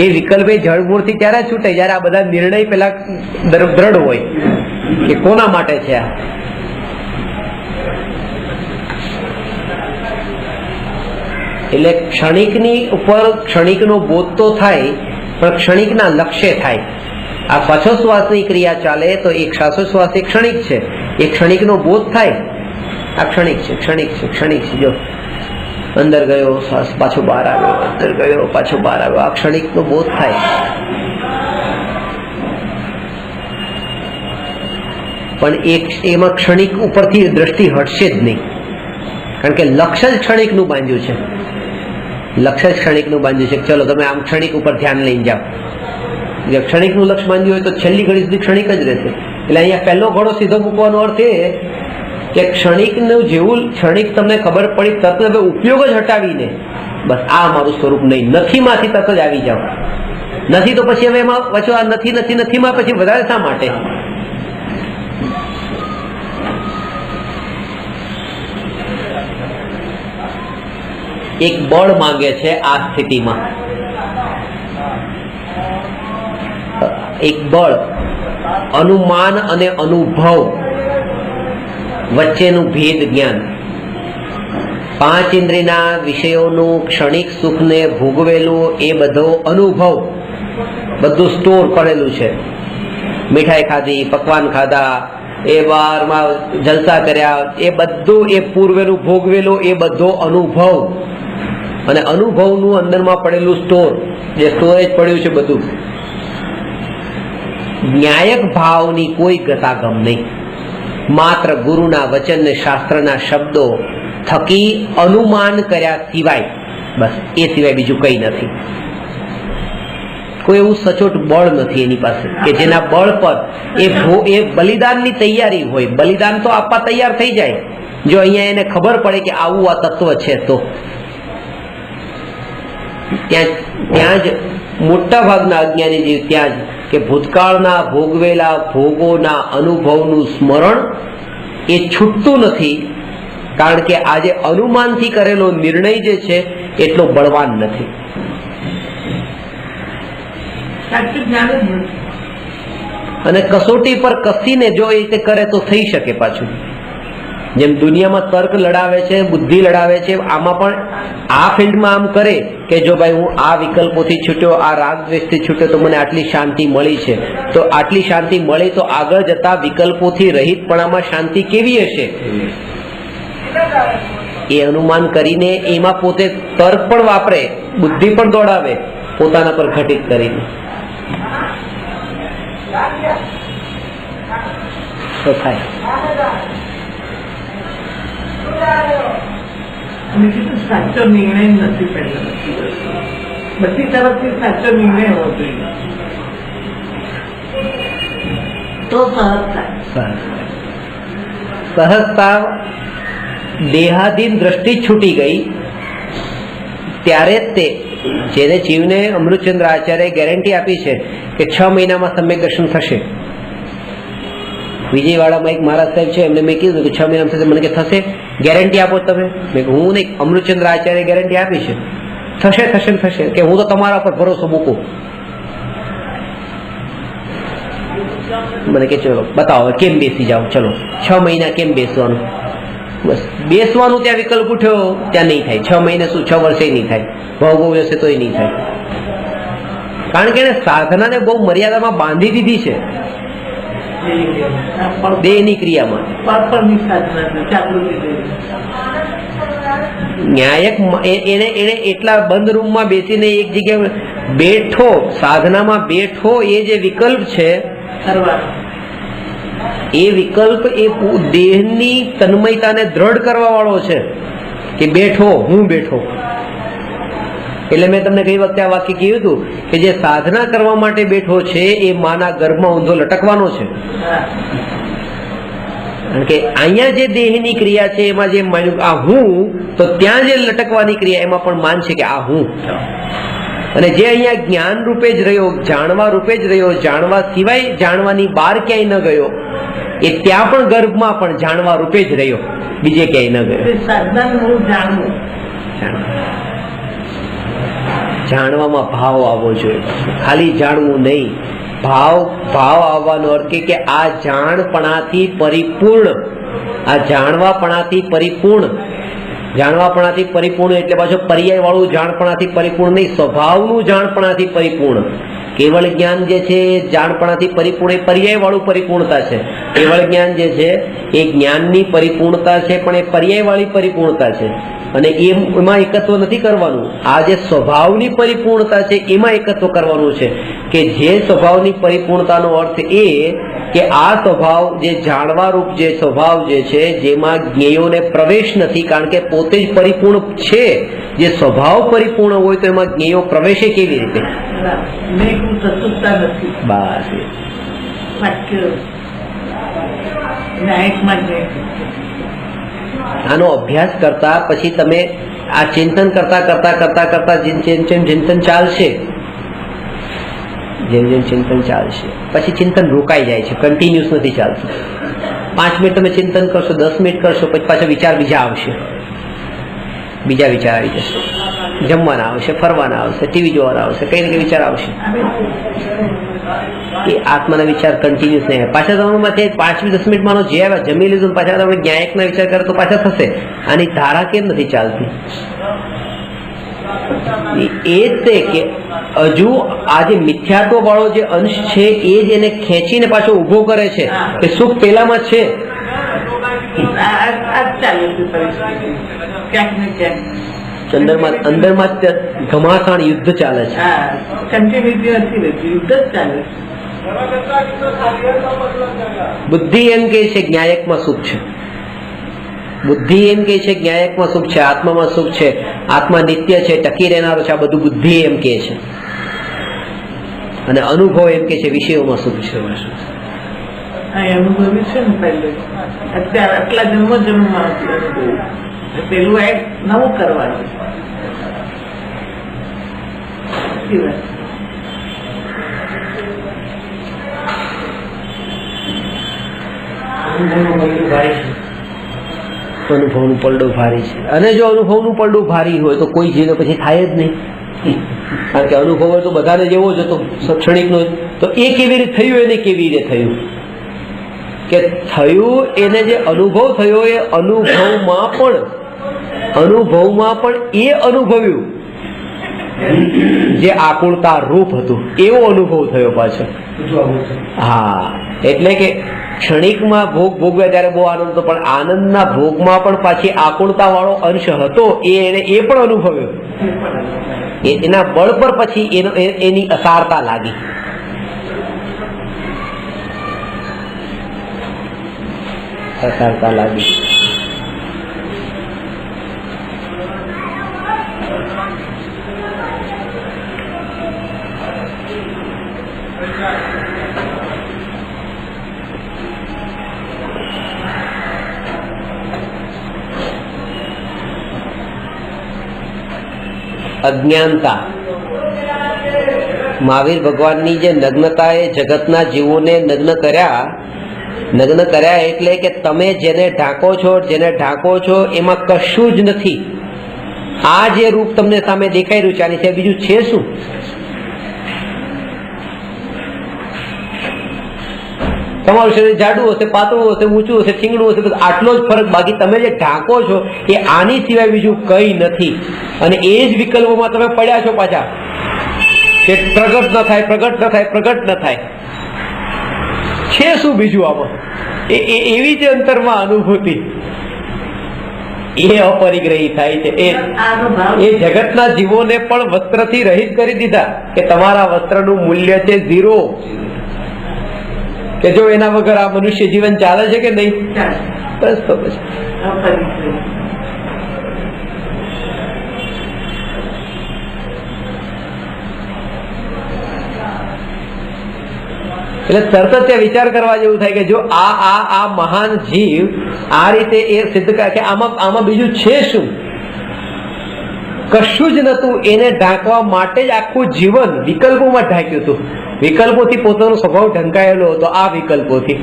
એ વિકલ્પ એ જળમૂળથી ત્યારે છૂટે જયારે આ બધા નિર્ણય પેલા દ્રઢ હોય કે કોના માટે છે આ. એટલે ક્ષણિકની ઉપર ક્ષણિકનો બોધ તો થાય, પણ ક્ષણિકના લક્ષ્ય થાય. આ શ્વાસોશ્વાસની ક્રિયા ચાલે તો એક શ્વાસોશ્વાસ એક ક્ષણિક છે, એ ક્ષણિકનો બોધ થાય. આ ક્ષણિક છે, ક્ષણિક છે, ક્ષણિક છે. જો અંદર ગયો શ્વાસ, પાછો બહાર આવ્યો, અંદર ગયો, પાછો બહાર આવ્યો, આ ક્ષણિકનો બોધ થાય. પણ એમાં ક્ષણિક ઉપરથી દ્રષ્ટિ હટશે જ નહીં, કારણ કે લક્ષ્ય જ ક્ષણિકનું બાંધ્યું છે. લક્ષ્ય જ ક્ષણિકનું બાંધ્યું છે. ચલો તમે આમ ક્ષણિક ઉપર ધ્યાન લઈને જાઓ. જો ક્ષણિકનું લક્ષ્ય બાંધ્યું હોય તો છેલ્લી ઘડી સુધી ક્ષણિક જ રહેશે. એટલે અહીંયા પહેલો ઘોડો સીધો મૂકવાનો અર્થ એ કે ક્ષણિકનું જેવું ક્ષણિક તમને ખબર પડી તરત હવે ઉપયોગ જ હટાવીને બસ આ મારું સ્વરૂપ નહીં, નથીમાંથી તરત જ આવી જાઓ. નથી તો પછી હવે એમાં પાછું આ નથી નથી નથીમાં પછી વધારે શા માટે? એક બળ માંગે છે આ સ્થિતિમાં, એક બળ, અનુમાન અને અનુભવ વચ્ચેનું ભેદ જ્ઞાન. 5 ઇન્દ્રિયના વિષયોનું ક્ષણિક સુખને ભોગવેલું એ બધો અનુભવ, બધું સ્ટોર કરેલું છે. મીઠાઈ ખાધી, પકવાન ખાધા, એ બારમાં જલસા કર્યા, એ બધું એ પૂર્વેનું ભોગવેલું એ બધો અનુભવ. અને અનુભવનું અંદરમાં પડેલું સ્ટોર, જે સ્ટોરેજ પડ્યું છે બધું. ન્યાયક ભાવની કોઈ ગતાગમ નહીં, માત્ર ગુરુના વચન ને શાસ્ત્રના શબ્દો થકી અનુમાન કર્યા સિવાય, બસ એ સિવાય બીજું કંઈ નથી. કોઈ એવું સચોટ બળ નથી એની પાસે કે જેના બળ પર એ બલિદાનની તૈયારી હોય. બલિદાન તો આપવા તૈયાર થઈ જાય જો અહીંયા એને ખબર પડે કે આવું આ તત્વ છે તો. ત્યાં જ મોટા ભાગના અજ્ઞાની જીવ ત્યાં જ કે ભૂતકાળના ભોગવેલા ભોગોના અનુભવનું સ્મરણ એ છૂટતું નથી, કારણ કે આજે અનુમાનથી કરેલો નિર્ણય જે છે એટલો બળવાન નથી. અને કસોટી પર કસીને જો એ રીતે કરે તો થઈ શકે. પાછું જેમ દુનિયામાં તર્ક લડાવે છે, બુદ્ધિ લડાવે છે, આમાં પણ આ ફિલ્ડમાં આમ કરે કે જો ભાઈ હું આ વિકલ્પોથી છૂટ્યો, આ રાગ દ્વેષથી છૂટ્યો તો મને આટલી શાંતિ મળી છે. તો આટલી શાંતિ મળી તો આગળ જતા વિકલ્પોથી રહિતપણામાં શાંતિ કેવી હશે? એ અનુમાન કરીને એમાં પોતે તર્ક પણ વાપરે, બુદ્ધિ પણ દોડાવે, પોતાના પર ઘટિત કરીને તો થાય. સાચો નિર્ણય નથી, પહેલા બધી તરફથી સાચો નિર્ણય હોવો જોઈએ તો સહજતા. દેહાધીન દ્રષ્ટિ છૂટી ગઈ ત્યારે તે જેને જીવને અમૃતચંદ્ર આચાર્ય ગેરંટી આપી છે કે 6 મહિનામાં સમ્યક દર્શન થશે. વિજયવાડામાં એક મહારાજ સાહેબ છે, એમને મેં કીધું કે 6 મહિનામાં થશે. મને કે થશે. ગેરંટી આપો તમે? મેં કીધું, હું નહીં, અમૃતચંદ્ર આચાર્ય ગેરંટી આપી છે, થશે થશે ને થશે, કે હું તો તમારા પર ભરોસો મૂકું. મને કે ચલો બતાવો કેમ બેસી જાઓ, ચલો 6 મહિના કેમ બેસવાનું? બસ બેસવાનું ત્યાં વિકલ્પ ઉઠ્યો, ત્યાં નહીં થાય. 6 મહિને શું, 6 વર્ષે નહીં થાય, ભાવ જશે તોય નહીં થાય. કારણ કે એને સાધનાને બહુ મર્યાદામાં બાંધી દીધી છે દેહની ક્રિયામાં. પરપરની સાધના જાગૃતિ દેવી. ન્યાયક એને એટલા બંધ રૂમમાં બેસીને એક જગ્યાએ બેઠો, સાધનામાં બેઠો, એ જે વિકલ્પ છે કરવાનો. એ વિકલ્પ એ દેહની તન્મયતાને દ્રઢ કરવા વાળો છે કે બેઠો, હું બેઠો. એટલે મેં તમને ગઈ વખતે આ વાક્ય કહ્યું હતું કે જે સાધના કરવા માટે બેઠો છે એ માના ગર્ભમાં ઊંધો લટકવાનો છે. કારણ કે અહીંયા જે દેહની ક્રિયા છે એમાં જે માન્યું આ હું, તો ત્યાં જે લટકવાની ક્રિયા એમાં પણ માન છે કે આ હું. અને જે અહીંયા જ્ઞાન રૂપે જ રહ્યો, જાણવા રૂપે જ રહ્યો, જાણવા સિવાય જાણવાની બહાર ક્યાંય ન ગયો, એ ત્યાં પણ ગર્ભમાં પણ જાણવા રૂપે જ રહ્યો, બીજે ક્યાંય ન ગયો. સાધનાનું હું જાણવું. જાણવામાં ભાવ આવવો જોઈએ, ખાલી જાણવું નહીં. ભાવ આવવાનો અર્થ કે આ જાણપણાથી પરિપૂર્ણ, આ જાણવાપણાથી પરિપૂર્ણ. જાણવાપણાથી પરિપૂર્ણ એટલે પાછો પર્યાય વાળું જાણપણાથી પરિપૂર્ણ નહીં, સ્વભાવનું જાણપણાથી પરિપૂર્ણ. કેવળ જ્ઞાન જે છે એ જાણપણાથી પરિપૂર્ણ, એ પર્યાય વાળું પરિપૂર્ણતા છે. કેવળ જ્ઞાન જે છે એ જ્ઞાનની પરિપૂર્ણતા છે, પણ એ પર્યાય વાળી પરિપૂર્ણતા છે. અને એમાં એકત્વ નથી કરવાનું. આ જે સ્વભાવની પરિપૂર્ણતા છે એમાં એકત્વ કરવાનું છે. કે જે સ્વભાવની પરિપૂર્ણતાનો અર્થ એ કે આ સ્વભાવ જે જાણવારૂપ જે સ્વભાવ જે છે, જેમાં જ્ઞેયોને પ્રવેશ નથી, કારણ કે પોતે જ પરિપૂર્ણ છે. જે સ્વભાવ પરિપૂર્ણ હોય તો એમાં જ્ઞેયો પ્રવેશે કેવી રીતે? બસ આનો અભ્યાસ કરતા પછી તમે આ ચિંતન કરતા કરતા કરતા કરતા જેમ ચિંતન ચાલશે, જેમ ચિંતન ચાલશે પછી ચિંતન રોકાઈ જાય છે, કન્ટિન્યુઅસ નથી ચાલતું. 5 મિનિટ તમે ચિંતન કરશો, 10 મિનિટ કરશો, પછી પાછા વિચાર બીજા આવશે, બીજા વિચાર આવી જશે, જમવાના આવશે, ફરવાના આવશે, ટીવી જોવાના આવશે, કઈ ને કઈ વિચાર આવશે. એ આત્માના વિચાર કન્ટિન્યુઅસ નહીં. પાછા તમારામાં 5-10 મિનિટમાં જે આવ્યા જમી લીધું, પાછા તમે ન્યાયકના વિચાર કરો તો પાછા થશે. આની ધારા કેમ નથી ચાલતી? એ જ તે કે હજુ આ જે મિથ્યાત્વ વાળો જે અંશ છે એ જ એને ખેંચીને પાછો ઉભો કરે છે કે સુખ પેલામાં છે. અંદરમાં ઘમાસાણ યુદ્ધ ચાલે છે. બુદ્ધિ એમ કે છે જ્ઞાયકમાં સુખ છે, બુદ્ધિ એમ કે છે જ્ઞાયકમાં સુખ છે, આત્મામાં સુખ છે, આત્મા નિત્ય છે, ટકી રહેનારો છે. આ બધું બુદ્ધિ એમ કે છે. અને અનુભવ એમ કે છે વિષયોમાં સુખ છે. અનુભવી છે ને પહેલે, અત્યારે આટલા જન્મમાં પેલું એક નવું કરવાનું. અનુભવનું પલડું ભારી છે. અને જો અનુભવનું પલડું ભારી હોય તો કોઈ જીવન પછી થાય જ નહીં. કારણ કે અનુભવ હોય તો બધાને જેવો જ હતો, ક્ષણિકનો. તો એ કેવી રીતે થયું, એને કેવી રીતે થયું કે થયું એને જે અનુભવ થયો એ અનુભવમાં પણ એ અનુભવ્યું જે આકુળતા રૂપ હતું, એવો અનુભવ થયો પાછો. હા, એટલે કે ક્ષણિકમાં ભોગ ભોગવ્યા ત્યારે બહુ આનંદ હતો, પણ આનંદના ભોગમાં પણ પાછી આકુળતા વાળો અંશ હતો, એ પણ અનુભવ્યો. એના બળ પર પછી એની અસારતા લાગી. અસારતા લાગી. અજ્ઞાનતા, મહાવીર ભગવાનની જે નગ્નતાએ જગતના જીવોને નગ્ન કર્યા, નગ્ન કર્યા એટલે કે તમે જેને ઢાંકો છો એમાં કશું જ નથી. આ જે રૂપ તમને સામે દેખાઈ રહ્યું છે આની સિવાય બીજું છે શું? તમારું શરીર જાડું હશે, પાતળું હશે, ઊંચું હશે, ઠીંગણું હશે, બસ આટલો જ ફરક. બાકી તમે જે ઢાંકો છો એ આની સિવાય બીજું કઈ નથી. અને એ જ વિકલ્પોમાં તમે પડ્યા છો પાછા કે પ્રગટ ન થાય. છે શું બીજું આમાં? એવી જ અંતરમાં અનુભૂતિ એ અપરિગ્રહી થાય છે. એ જગતના જીવોને પણ વસ્ત્રથી રહિત કરી દીધા કે તમારા વસ્ત્રનું મૂલ્ય છે 0. કે જો એના વગર આ મનુષ્ય જીવન ચાલે છે કે નહીં? બસ તો પછી એટલે તરત જ વિચાર કરવા જેવું થાય કે જો આ મહાન જીવ આ રીતે એ સિદ્ધ કરે કે આમાં બીજું છે શું? કશું જ નતું. એને ઢાંકવા માટે જ આખું જીવન વિકલ્પોમાં ઢાંક્યું હતું. વિકલ્પોથી પોતાનો સ્વભાવ ઢંકાયેલો હતો. આ વિકલ્પોથી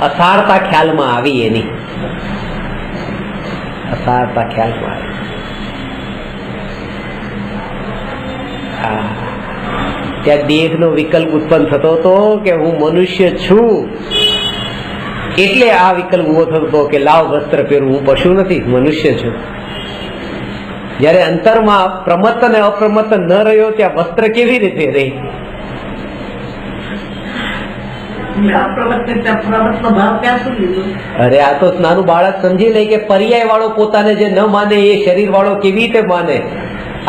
અસારતા ખ્યાલમાં આવી. એની અસારતા ખ્યાલમાં આવી. ત્યાં દેહનો વિકલ્પ ઉત્પન્ન થતો હતો કે હું મનુષ્ય છું, એટલે આ વિકલ્પ ઉભો થતો હતો કે લાવ વસ્ત્ર પહેરું, હું પશુ નથી, મનુષ્ય છું. જયારે અંતરમાં પ્રમત્ત અને અપ્રમત્ત ન રહ્યો ત્યાં વસ્ત્ર કેવી રીતે રહે? અરે આ તો નાનું બાળક સમજી લે કે પર્યાય વાળો પોતાને જે ન માને એ શરીર વાળો કેવી રીતે માને?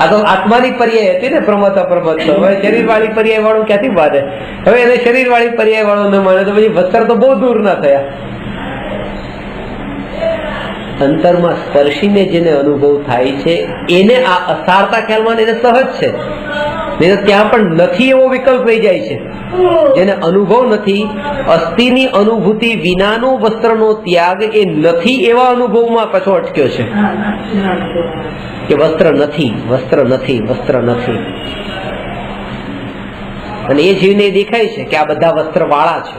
આ તો આત્માની પર્યાય હતી ને, પ્રમત્ત અપ્રમત્ત. હવે શરીર વાળી પર્યાય વાળું ક્યાંથી માને? હવે એને શરીર વાળી પર્યાય વાળો ન માને તો પછી વસ્ત્ર તો બહુ દૂર ના થયા. અંતરમાં સ્પર્શીને જેને અનુભવ થાય છે એને આ અસારતા ખ્યાલમાં એને સહજ છે. નહીં તો ત્યાં પણ નથી એવો વિકલ્પ રહી જાય છે. જેને અનુભવ નથી, અસ્થિની અનુભૂતિ વિનાનો વસ્ત્રનો ત્યાગ એ નથી એવા અનુભવમાં પાછો અટક્યો છે કે વસ્ત્ર નથી. અને એ જીવને દેખાય છે કે આ બધા વસ્ત્ર વાળા છે.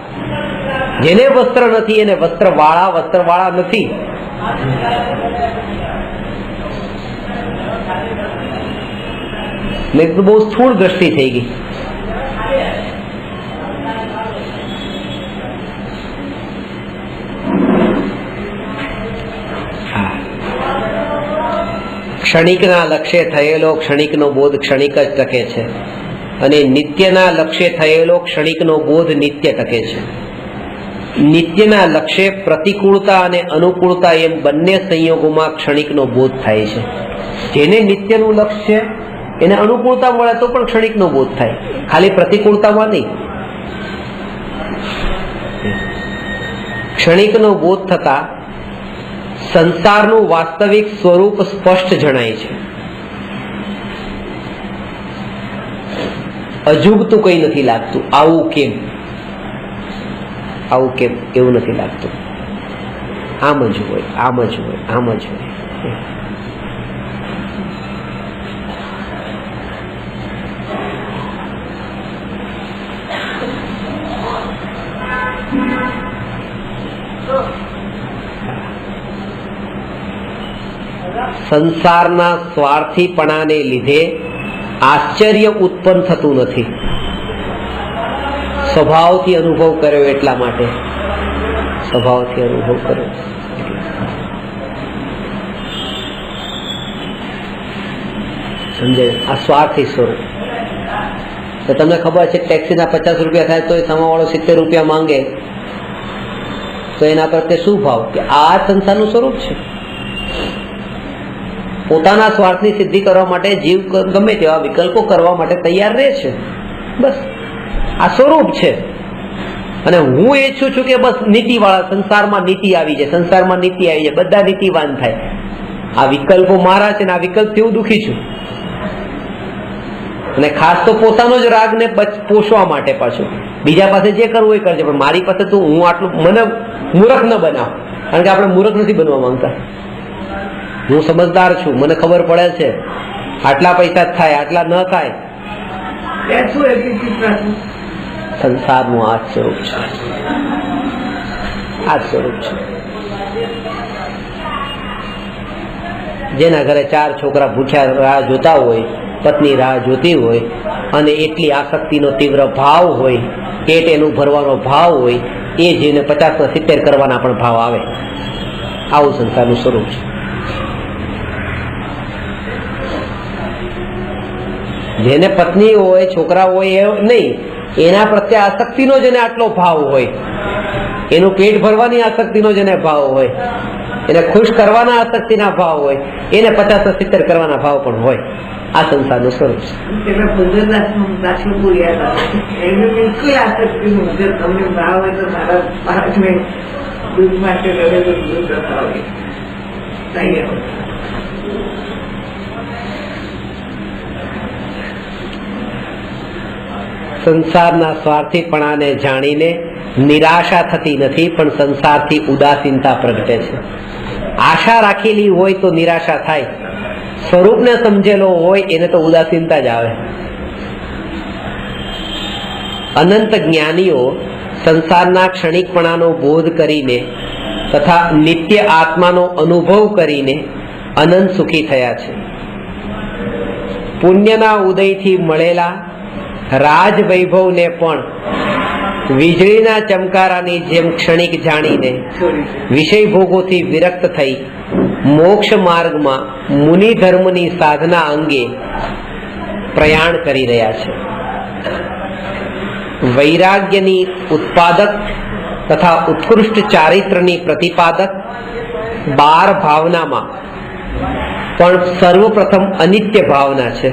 જેને વસ્ત્ર નથી એને વસ્ત્ર વાળા નથી. મેં તો બહુ સ્થૂળ દ્રષ્ટિ થઈ ગઈ. ક્ષણિકના લક્ષ્ય થયેલો ક્ષણિકનો બોધ ક્ષણિક જ ટકે છે, અને નિત્યના લક્ષ્ય થયેલો ક્ષણિકનો બોધ નિત્ય ટકે છે. નિત્યના લક્ષ્ય પ્રતિકૂળતા અને અનુકૂળતા એમ બંને સંયોગોમાં ક્ષણિકનો બોધ થાય છે. જેને નિત્યનું લક્ષ્ય એને અનુકૂળતા મળે તો પણ ક્ષણિકનો બોધ થાય, ખાલી પ્રતિકૂળતામાં નહીં. ક્ષણિકનો બોધ થતા સંસારનું વાસ્તવિક સ્વરૂપ સ્પષ્ટ જણાય છે. અજુગતું કઈ નથી લાગતું. આવું કેમ એવું નથી લાગતું. આમ જ હોય. સંસારના સ્વાર્થીપણાને લીધે આશ્ચર્ય ઉત્પન્ન થતું નથી. સ્વભાવથી અનુભવ કર્યો એટલા માટે. સમજાય? આ સ્વાર્થી સ્વરૂપ. તો તમને ખબર છે ટેક્સીના 50 રૂપિયા થાય તો એ સામાવાળો 70 રૂપિયા માંગે તો એના પ્રત્યે શું ભાવ? કે આ સંસારનું સ્વરૂપ છે. પોતાના સ્વાર્થની સિદ્ધિ કરવા માટે જીવ ગમે તેવા વિકલ્પો કરવા માટે તૈયાર રહે છે. બસ આ સ્વરૂપ છે. અને હું ઈચ્છું છું કે બસ નીતિવાળા સંસારમાં નીતિ આવી જાય, બધા નીતિવાન થાય. આ વિકલ્પો મારા છે ને આ વિકલ્પથી હું દુઃખી છું. અને ખાસ તો પોતાનો જ રાગને પોષવા માટે પાછું બીજા પાસે જે કરવું એ કરજે, પણ મારી પાસે તો હું આટલું મને મૂર્ખ ન બનાવ. કારણ કે આપણે મૂર્ખ નથી બનવા માંગતા. હું સમજદાર છું, મને ખબર પડે છે આટલા પૈસા થાય, આટલા ન થાય. ત્યાં શું એટલી ચિત્ત રાખવું? સંસારનું આ જ સ્વરૂપ છે, આ જ સ્વરૂપ છે. જેના ઘરે 4 છોકરા ભૂખ્યા રાહ જોતા હોય, પત્ની રાહ જોતી હોય, અને એટલી આસક્તિનો તીવ્ર ભાવ હોય, પેટ એનું ભરવાનો ભાવ હોય, એ જીવને 50 ને 70 કરવાના પણ ભાવ આવે. આવું સંસારનું સ્વરૂપ છે. જેને પત્ની હોય, છોકરા હોય એ નહીં, એના પ્રત્યે આસક્તિનો જેને આટલો ભાવ હોય, એનું પેટ ભરવાની આસક્તિનો જેને ભાવ હોય, એને ખુશ કરવાના આસક્તિના ભાવ હોય, એને 50 ને 70 કરવાના ભાવ પણ હોય. આ સંસારનું સ્વરૂપ છે. પેલા ભોજનદાસનું દાખલો બહુ યાદ આવે. એને બિલકુલ આસક્તિનું, જો તમને ભાવ હોય તો મારા બાળકને દૂધ માટે લડે તો દૂધ બતાવે. સંસારના સ્વાર્થીપણાને જાણીને નિરાશા થતી નથી, પણ સંસારથી ઉદાસીનતા પ્રગટે છે. આશા રાખેલી હોય તો નિરાશા થાય, સ્વરૂપને સમજેલો હોય એને તો ઉદાસીનતા જ આવે. અનંત જ્ઞાનીઓ સંસારના ક્ષણિકપણાનો બોધ કરીને તથા નિત્ય આત્માનો અનુભવ કરીને અનંત સુખી થયા છે. પુણ્યના ઉદયથી મળેલા રાજ વૈભવને પણ વીજળીના ચમકારાની જેમ ક્ષણિક જાણીને વિષય ભોગોથી વિરક્ત થઈ મોક્ષ માર્ગમાં મુનિ ધર્મની સાધના અંગે પ્રયાણ કરી રહ્યા છે. વૈરાગ્યની ઉત્પાદક તથા ઉત્કૃષ્ટ ચારિત્રની પ્રતિપાદક 12 ભાવનામાં પણ સર્વપ્રથમ અનિત્ય ભાવના છે.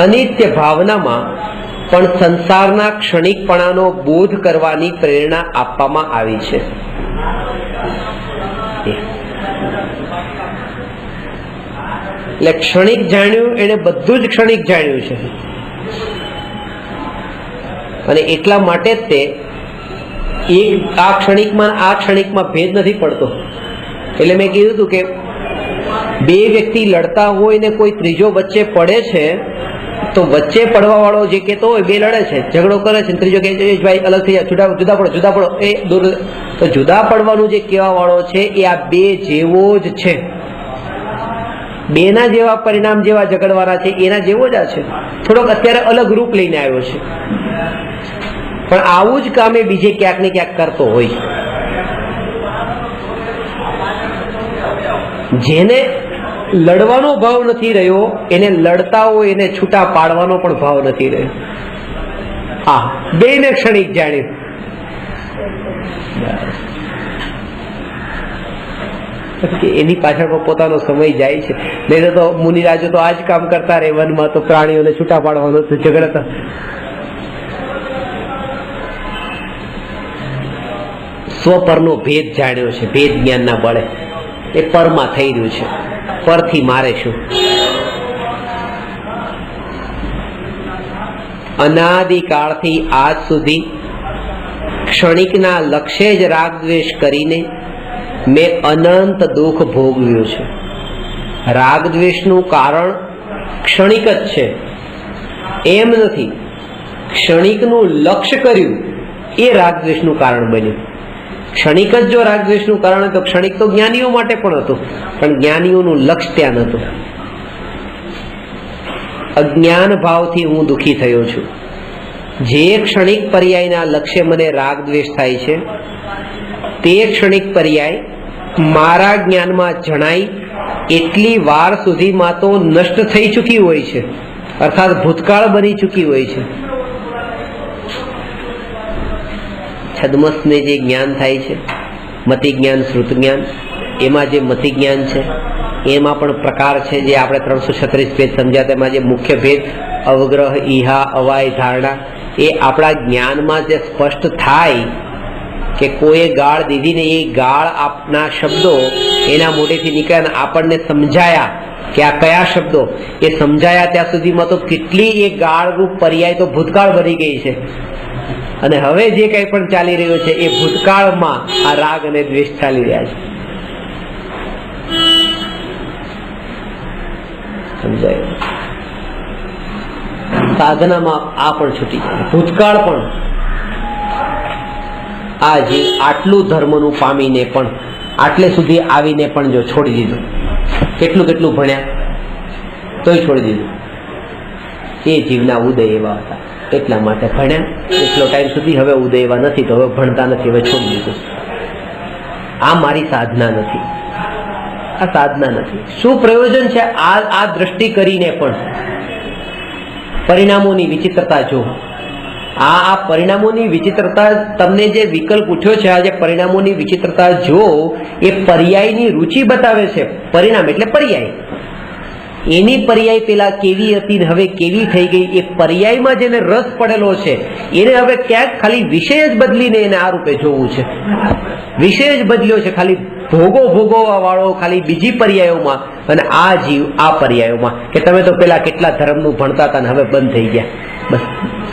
અનિત્ય ભાવનામાં પણ સંસારના ક્ષણિકપણાનો બોધ કરવાની પ્રેરણા આપવામાં આવી છે. એટલે ક્ષણિક જાણ્યું એને બધું જ ક્ષણિક જાણ્યું છે, અને એટલા માટે જ તે આ ક્ષણિકમાં ભેદ નથી પડતો. એટલે મેં કીધું હતું કે 2 વ્યક્તિ લડતા હોય ને કોઈ ત્રીજો વચ્ચે પડે છે, તો વચ્ચે પડવા વાળો જે કહેતો હોય 2 લડે છે, ઝઘડો કરે છે, ત્રીજો કહે છે ભાઈ અલગ થઈ જાય, જુદા પડો, એ દૂર. તો જુદા પડવાનું જે કહેવા વાળો છે એ આ 2 જેવો જ છે. 2 ના જેવા પરિણામ જેવા ઝઘડવાના છે, એના જેવો જ આ છે. થોડોક અત્યારે અલગ રૂપ લઈને આવ્યો છે, પણ આવું જ કામ એ બીજે ક્યાંક ને ક્યાંક કરતો હોય. જેને લડવાનો ભાવ નથી રહ્યો, એને લડતા હોય એને છૂટા પાડવાનો પણ ભાવ નથી રહ્યો. હા, 2 ને ક્ષણિક જાણ્યું. એની પાછળ પોતાનો સમય જાય છે. નહીં તો મુનિરાજો તો આ જ કામ કરતા રહે વનમાં, તો પ્રાણીઓને છૂટા પાડવાનો, ઝઘડતા. સ્વપરનો ભેદ જાણ્યો છે, ભેદ જ્ઞાનના બળે એ પરમાં થઈ રહ્યું છે. પરથી મારે શું? અનાદિકાળથી આજ સુધી ક્ષણિકના લક્ષ્ય જ રાગ દ્વેષ કરીને મેં અનંત દુઃખ ભોગવ્યું છે. રાગ દ્વેષનું કારણ ક્ષણિક જ છે એમ નથી, ક્ષણિકનું લક્ષ્ય કર્યું એ રાગ દ્વેષનું કારણ બન્યું. ક્ષણિક જ જો રાગ દ્વેષનું કારણ તો ક્ષણિક તો જ્ઞાનીઓ માટે પણ હતું, પણ જ્ઞાનીઓનું લક્ષ્ય ત્યાં નહોતું. અજ્ઞાન ભાવથી હું દુઃખી થયો છું. જે ક્ષણિક પર્યાયના લક્ષ્ય મને રાગ દ્વેષ થાય છે, તે ક્ષણિક પર્યાય મારા જ્ઞાનમાં જણાય એટલી વાર સુધીમાં તો નષ્ટ થઈ ચૂકી હોય છે, અર્થાત ભૂતકાળ બની ચૂકી હોય છે. છદ્મસને જે જ્ઞાન થાય છે, મતિ જ્ઞાન, શ્રુત જ્ઞાન, એમાં જે મતિ જ્ઞાન છે એમાં પણ પ્રકાર છે, જે આપણે 336 પેજ સમજ્યા. તેમાં જે મુખ્ય ભેદ અવગ્રહ, ઈહા, અવાય, ધારણા, એ આપણા જ્ઞાનમાં જે સ્પષ્ટ થાય કે કોઈએ ગાળ દીધી ને એ ગાળ આપના શબ્દો એના મોઢેથી નીકળ્યા, આપણને સમજાયા કે આ કયા શબ્દો, એ સમજાયા ત્યાં સુધીમાં તો કેટલી એ ગાળરૂપ પર્યાય તો ભૂતકાળ બની ગઈ છે. અને હવે જે કંઈ પણ ચાલી રહ્યો છે એ ભૂતકાળમાં આ રાગ અને દ્વેષ ચાલી રહ્યા છે. સમજાય? સાધનામાં આ પણ છૂટી જાય, ભૂતકાળ પણ આ જે આટલું ધર્મનું પામીને પણ આટલે સુધી આવીને પણ જો છોડી દીધું, કેટલું કેટલું ભણ્યા તોય છોડી દીધું. એ જીવના ઉદય એવા હતા, એટલા માટે ભણ્યા એટલો ટાઈમ સુધી, હવે ઉદય એવા નથી તો હવે ભણતા નથી, હવે છોડી દીધું. આ મારી સાધના નથી, આ સાધના નથી. શું પ્રયોજન છે આ દ્રષ્ટિ કરીને પણ? પરિણામોની વિચિત્રતા જો, આ પરિણામોની વિચિત્રતા, તમને જે વિકલ્પ ઉઠ્યો છે, આ જે પરિણામોની વિચિત્રતા જો એ પર્યાયની રુચિ બતાવે છે. પરિણામ એટલે પર્યાય, એની પર્યાય પેલા કેવી હતી ને હવે કેવી થઈ ગઈ, એ પર્યાયમાં જેને રસ પડેલો છે એને હવે ક્યાંક ખાલી વિષય જ બદલીને એને આ રૂપે જોવું છે. વિષય જ બદલ્યો છે, ખાલી ભોગવવા વાળો ખાલી બીજી પર્યાયોમાં, અને આ જીવ આ પર્યાયોમાં. કે તમે તો પેલા કેટલા ધર્મનું ભણતા હતા ને હવે બંધ થઈ ગયા. બસ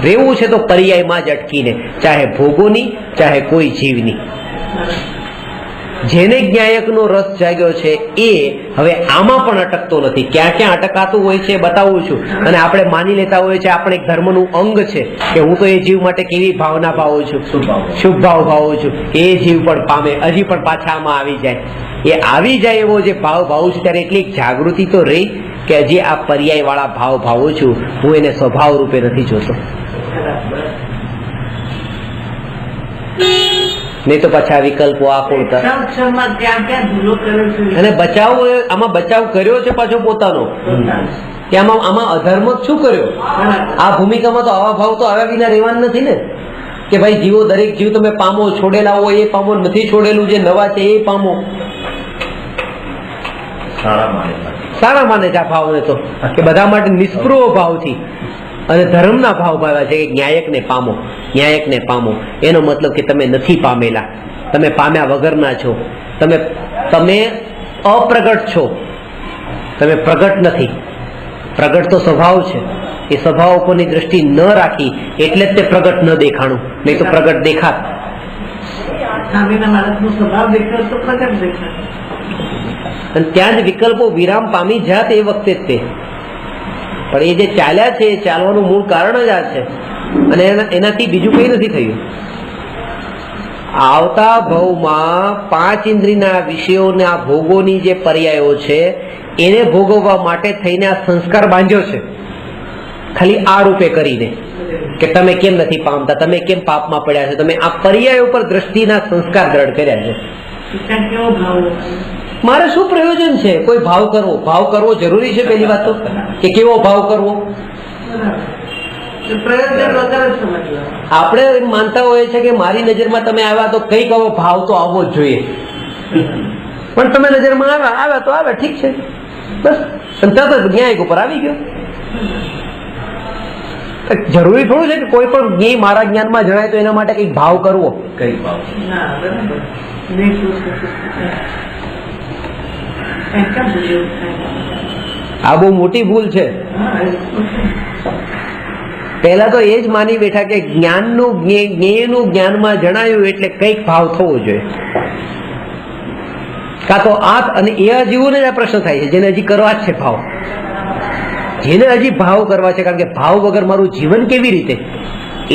રહેવું છે તો પર્યાયમાં જ અટકીને, ચાહે ભોગોની ચાહે કોઈ જીવની. જેને જ્ઞાયકનો રસ જાગ્યો છે એ હવે આમાં પણ અટકતો નથી. ક્યાં ક્યાં અટકાતું હોય છે બતાવું છું. અને આપણે માની લેતા હોય છે આપણે એક ધર્મનું અંગ છે કે હું તો એ જીવ માટે કેવી ભાવના ભાવું છું, શુભ ભાવ ભાવું છું. એ જીવ પણ પામે, હજી પણ પાછા આમાં આવી જાય. એ આવી જાય એવો જે ભાવ ભાવું છું ત્યારે એટલી જાગૃતિ તો રહી કે હજી આ પર્યાય વાળા ભાવ ભાવું છું, હું એને સ્વભાવ રૂપે નથી જોતો. નહીં તો પાછા વિકલ્પો આ ખોલતા. અને બચાવ, આમાં બચાવ કર્યો છે પાછો પોતાનો, કે આમાં અધર્મ શું કર્યો? આ ભૂમિકામાં તો આવા ભાવ તો આવ્યા વિના રહેવાના નથી ને, કે ભાઈ જીવો, દરેક જીવ તમે પામો, છોડેલા હોય એ પામો, નથી છોડેલું જે નવા છે એ પામો. સારા માને છે આ ભાવને તો, કે બધા માટે નિષ્પૃહ ભાવથી અને ધર્મના ભાવ ભાવ્યા છે કે ન્યાયકને પામો, ન્યાયકને પામો. એનો મતલબ કે તમે નથી પામેલા, તમે પામ્યા વગરના છો, તમે અપ્રગટ છો, તમે પ્રગટ નથી. પ્રગટ તો સ્વભાવ છે, એ સ્વભાવ ઉપરની દ્રષ્ટિ ન રાખી એટલે જ તે પ્રગટ ન દેખાણું, નહીં તો પ્રગટ દેખાત. અને ત્યાં જ વિકલ્પો વિરામ પામી જાત એ વખતે જ તે. પણ એ જે ચાલ્યા છે એ ચાલવાનું મૂળ કારણ જ આ છે, અને એનાથી બીજું કંઈ નથી થયું. આવતા ભાવમાં પાંચ ઇન્દ્રિયના વિષયોના ભોગોની જે પર્યાયો છે એને ભોગવવા માટે થઈને આ સંસ્કાર બાંધ્યો છે, ખાલી આ રૂપે કરીને કે તમે કેમ નથી પામતા, તમે કેમ પાપમાં પડ્યા છે, તમે આ પર્યાયો પર દ્રષ્ટિના સંસ્કાર દ્રઢ કર્યા છે. મારે શું પ્રયોજન છે કોઈ ભાવ કરવો? ભાવ કરવો જરૂરી છે પેલી વાત તો, કે કેવો ભાવ કરવો? આપણે એમ માનતા હોઈએ છીએ કે મારી નજરમાં તમે આવ્યા તો કઈક આવો ભાવ તો આવવો જ જોઈએ, પણ તમે નજરમાં આવ્યા તો આવ્યા, ઠીક છે, બસ તરત જ ન્યાય ઉપર આવી ગયો. જરૂરી થોડું છે કે કોઈ પણ જ્ઞેય મારા જ્ઞાનમાં જણાય તો એના માટે કઈક ભાવ કરવો. કઈ ભાવ? આ બહુ મોટી ભૂલ છે. પહેલા તો એ જ માની બેઠા કે જ્ઞાનનું જ્ઞેયનું જ્ઞાનમાં જણાયું એટલે કઈક ભાવ થવો જોઈએ, કાં તો આ. અને એ જીવોને જ આ પ્રશ્ન થાય છે જેને હજી કરવા જ છે ભાવ, જેને હજી ભાવ કરવા છે, કારણ કે ભાવ વગર મારું જીવન કેવી રીતે,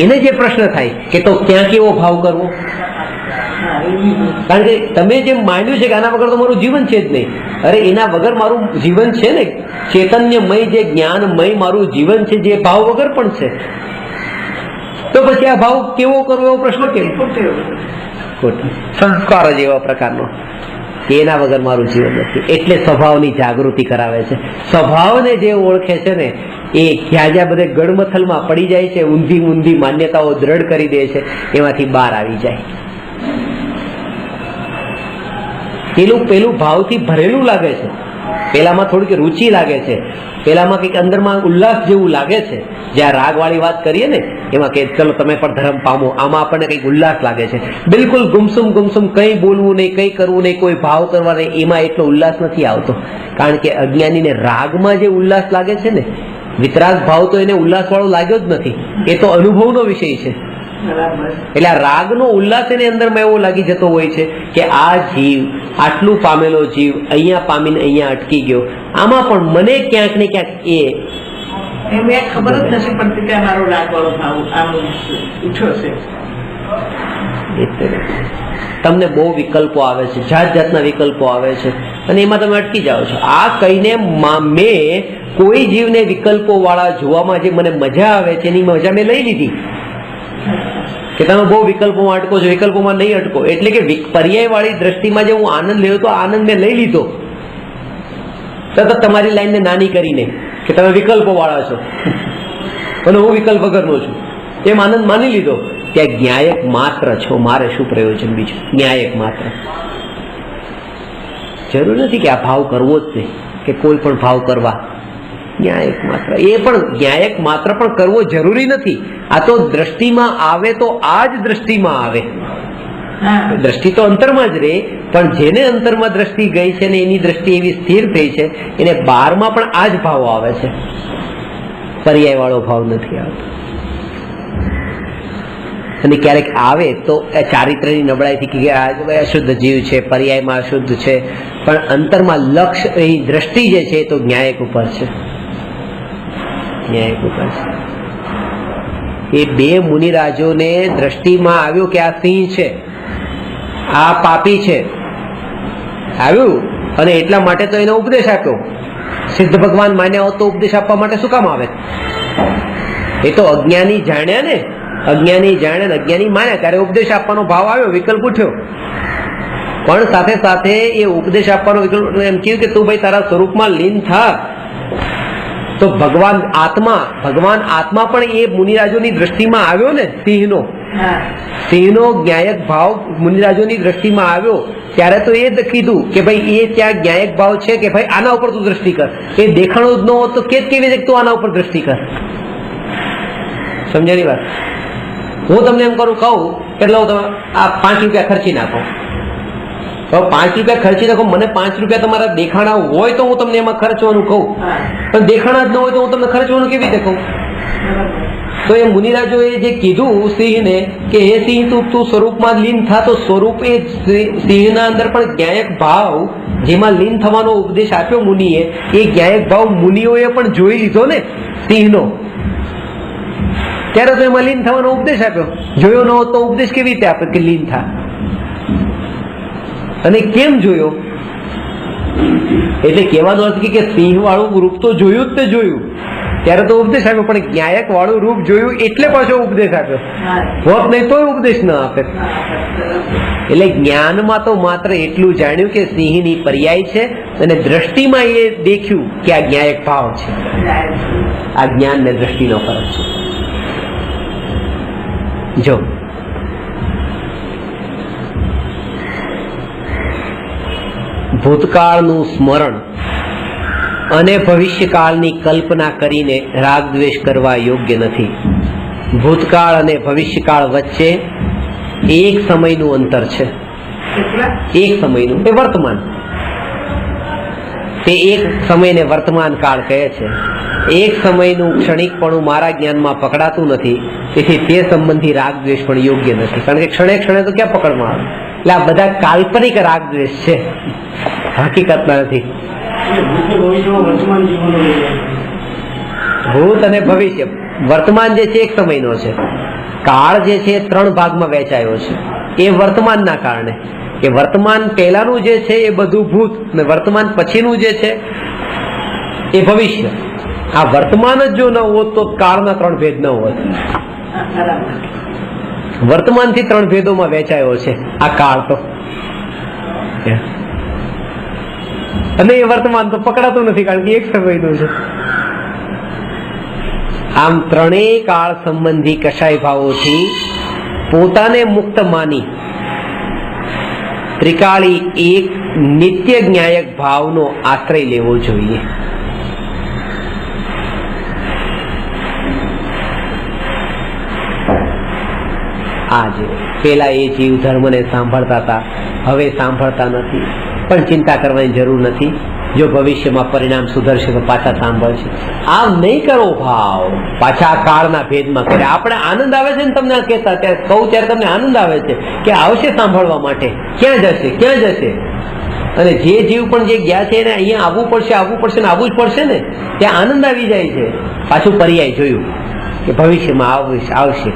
એને જે પ્રશ્ન થાય કે તો ક્યાં કેવો ભાવ કરવો? કારણ કે તમે જેમ માન્યું છે કે આના વગર તો મારું જીવન છે જ નહીં. અરે એના વગર મારું જીવન છે ને, ચૈતન્યમય જે જ્ઞાનમય મારું જીવન છે જે ભાવ વગર પણ છે, તો પછી આ ભાવ કેવો કરવો એવો પ્રશ્ન કેમ? સંસ્કાર જ એવા પ્રકારનો એના વગર મારું જીવન નથી. એટલે સ્વભાવની જાગૃતિ કરાવે છે. સ્વભાવને જે ઓળખે છે ને એ જ્યાં જ્યાં બધે ગડમથલમાં પડી જાય છે, ઊંધી ઊંધી માન્યતાઓ દ્રઢ કરી દે છે, એમાંથી બહાર આવી જાય. પેલું ભાવથી ભરેલું લાગે છે, પેલામાં થોડીક રુચિ લાગે છે, પેલામાં કંઈક અંદરમાં ઉલ્લાસ જેવું લાગે છે. જ્યાં રાગ વાળી વાત કરીએ ને એમાં કે ચલો તમે પણ ધર્મ પામો, આમાં આપણને કંઈક ઉલ્લાસ લાગે છે. બિલકુલ ગુમસુમ કંઈ બોલવું નહીં, કંઈ કરવું નહીં, કોઈ ભાવ કરવા નહીં, એમાં એટલો ઉલ્લાસ નથી આવતો. કારણ કે અજ્ઞાનીને રાગમાં જે ઉલ્લાસ લાગે છે ને, વિતરાગ ભાવ તો એને ઉલ્લાસ વાળો લાગ્યો જ નથી, એ તો અનુભવનો વિષય છે. એટલે આ રાગનો ઉલ્લાસ એની અંદરમાં એવો લાગી જતો હોય છે કે આ જીવ, આટલું પામેલો જીવ અહીંયા પામીને અહીંયા અટકી ગયો, આમાં પણ મને ક્યાંક ને ક્યાંક એ એમને ખબર જ નથી પડતી કે મારો રાગ વાળો ભાવ આમ ઉઠ્યો છે. તમને બહુ વિકલ્પો આવે છે, જાત જાતના વિકલ્પો આવે છે અને એમાં તમે અટકી જાઓ છો. આ કહીને મેં કોઈ જીવને વિકલ્પો વાળા જોવામાં જે મને મજા આવે છે એની મજા મેં લઈ લીધી કે તમે બહુ વિકલ્પોમાં અટકો છો, વિકલ્પોમાં નહીં અટકો. એટલે કે પર્યાય વાળી દ્રષ્ટિમાં જે હું આનંદ લેવો તો આનંદ મેં લઈ લીધો સતત તમારી લાઈનને નાની કરીને કે તમે વિકલ્પો વાળા છો અને હું વિકલ્પ વગરનો છું એમ આનંદ માની લીધો. ત્યાં જ્ઞાયક માત્ર છો, મારે શું પ્રયોજન બીજું? જ્ઞાયક માત્ર. જરૂર નથી કે આ ભાવ કરવો જ નહીં કે કોઈ પણ ભાવ કરવા. જ્ઞાયક માત્ર, એ પણ જ્ઞાયક માત્ર પણ કરવો જરૂરી નથી. આ તો દ્રષ્ટિમાં આવે તો આ જ દ્રષ્ટિમાં આવે. દ્રષ્ટિ તો અંતરમાં જ રહે, પણ જેને અંતરમાં દ્રષ્ટિ ગઈ છે ને એની દ્રષ્ટિ એવી સ્થિર થઈ છે એને બહારમાં પણ આ જ ભાવ આવે છે, પર્યાય વાળો ભાવ નથી આવતો. અને ક્યારેક આવે તો ચારિત્ર્યની નબળાઈથી કે આ અશુદ્ધ જીવ છે, પર્યાયમાં અશુદ્ધ છે, પણ અંતરમાં લક્ષ્ય એ દ્રષ્ટિ જે છે એ તો જ્ઞાયક ઉપર છે. જ્ઞાયક ઉપર છે. એ બે મુનિરાજોને દ્રષ્ટિમાં આવ્યું કે આ સિંહ છે, આ પાપી છે, આવ્યું અને એટલા માટે તો એનો ઉપદેશ આપ્યો. સિદ્ધ ભગવાન માન્યા હોત તો ઉપદેશ આપવા માટે શું કામ આવે? એ તો અજ્ઞાની જાણ્યા ને, અજ્ઞાની જાણ્યા ને અજ્ઞાની માન્યા ત્યારે ઉપદેશ આપવાનો ભાવ આવ્યો, વિકલ્પ ઉઠ્યો. પણ સાથે સાથે એ ઉપદેશ આપવાનો વિકલ્પ એમ કહ્યું કે તું ભાઈ તારા સ્વરૂપમાં લીન થા. તો ભગવાન આત્મા પણ એ મુનિરાજોની દ્રષ્ટિમાં આવ્યો ને. સિંહનો જ્ઞાયક ભાવ મુનિરાજોની દ્રષ્ટિમાં આવ્યો ત્યારે તો એ જ કીધું કે ભાઈ એ ત્યાં જ્ઞાયક ભાવ છે કે ભાઈ આના ઉપર તું દ્રષ્ટિ કર. એ દેખાણું જ ન હોત તો કેવી રીતે તું આના ઉપર દ્રષ્ટિ કર? સમજાની વાત? હું તમને એમ કરું કહું એટલે તમે આ 5 રૂપિયા ખર્ચી નાખો, તો 5 રૂપિયા ખર્ચી નાખો, મને 5 રૂપિયા તમારા દેખાણા હોય તો હું તમને એમાં ખર્ચવાનું કહું, પણ દેખાણા જ ન હોય તો હું તમને ખર્ચવાનું કેવી રીતે કહું? તો એ મુનિરાજોએ જે કીધું સિંહને કે હે સિંહ તું સ્વરૂપમાં લીન થા, તો સ્વરૂપ એ સિંહના અંદર પણ જ્ઞાયક ભાવ જેમાં લીન થવાનો ઉપદેશ આપ્યો મુનિએ, એ જ્ઞાયક ભાવ મુનિઓએ પણ જોઈ લીધો ને સિંહનો. ત્યારે તો એમાં લીન થવાનો ઉપદેશ આપ્યો. જોયો ન હોત તો ઉપદેશ કેવી રીતે આપે કે લીન થા? અને કેમ જોયો? એટલે કહેવાનો અર્થ કે સિંહ વાળું રૂપ તો જોયું જ તે જોયું ત્યારે તો ઉપદેશ આપ્યો, પણ જ્ઞાયક વાળું રૂપ જોયું એટલે પાછો ઉપદેશ આપ્યો. હોત નહીં તો ઉપદેશ ન આપે. એટલે જ્ઞાનમાં તો માત્ર એટલું જાણ્યું કે સિંહની પર્યાય છે અને દ્રષ્ટિમાં એ દેખ્યું કે આ જ્ઞાયક ભાવ છે. આ જ્ઞાન ને દ્રષ્ટિનો ફરક છે. જો ભૂતકાળનું સ્મરણ અને ભવિષ્યકાળની કલ્પના કરીને રાગ દ્વેષ કરવા યોગ્ય નથી. ભૂતકાળ અને ભવિષ્યકાળ વચ્ચે એક સમયનું અંતર છે. એક સમયનું, એ વર્તમાન, તે એક સમયને વર્તમાન કાળ કહે છે. એક સમયનું ક્ષણિકપણું મારા જ્ઞાનમાં પકડાતું નથી, તેથી તે સંબંધી રાગ દ્વેષ પણ યોગ્ય નથી. કારણ કે ક્ષણે ક્ષણે તો ક્યાં પકડમાં આવે? એટલે આ બધા કાલ્પનિક રાગ દ્વેષ છે, હકીકતના નથી. ભૂત અને ભવિષ્ય, વર્તમાન જે છે એક સમયનો છે. કાળ જે છે 3 ભાગમાં વહેંચાયો છે. એ વર્તમાનના કારણે કે વર્તમાન પહેલાનું જે છે એ બધું ભૂત અને વર્તમાન પછીનું જે છે એ ભવિષ્ય. આ વર્તમાન જ જો ન હોત તો કાળના 3 ભેદ ન હોત. વર્તમાનથી 3 ભેદોમાં વહેંચાયો છે આ કાળ તો, અને એ વર્તમાન તો પકડાતું નથી કારણ કે એક સમયનું છે. આમ ત્રણેય કાળ સંબંધી કશાય ભાવોથી પોતાને મુક્ત માની ત્રિકાળી એક નિત્ય જ્ઞાયક ભાવનો આશ્રય લેવો જોઈએ. આજે પેલા એ જીવ ધર્મને સાંભળતા હતા, હવે સાંભળતા નથી, પણ ચિંતા કરવાની જરૂર નથી. જો ભવિષ્યમાં પરિણામ સુધરશે તો પાછા સાંભળશે. આમ નહીં કરો ભાવ, પાછા આ કાળના ભેદમાં કરે. આપણે આનંદ આવે છે ને તમને કહેતા ત્યારે કહું ત્યારે તમને આનંદ આવે છે કે આવશે સાંભળવા માટે. ક્યાં જશે? ક્યાં જશે? અને જે જીવ પણ જે ગયા છે એને અહીંયા આવવું પડશે ને આવવું જ પડશે ને, ત્યાં આનંદ આવી જાય છે. પાછું પર્યાય જોયું કે ભવિષ્યમાં આવશે.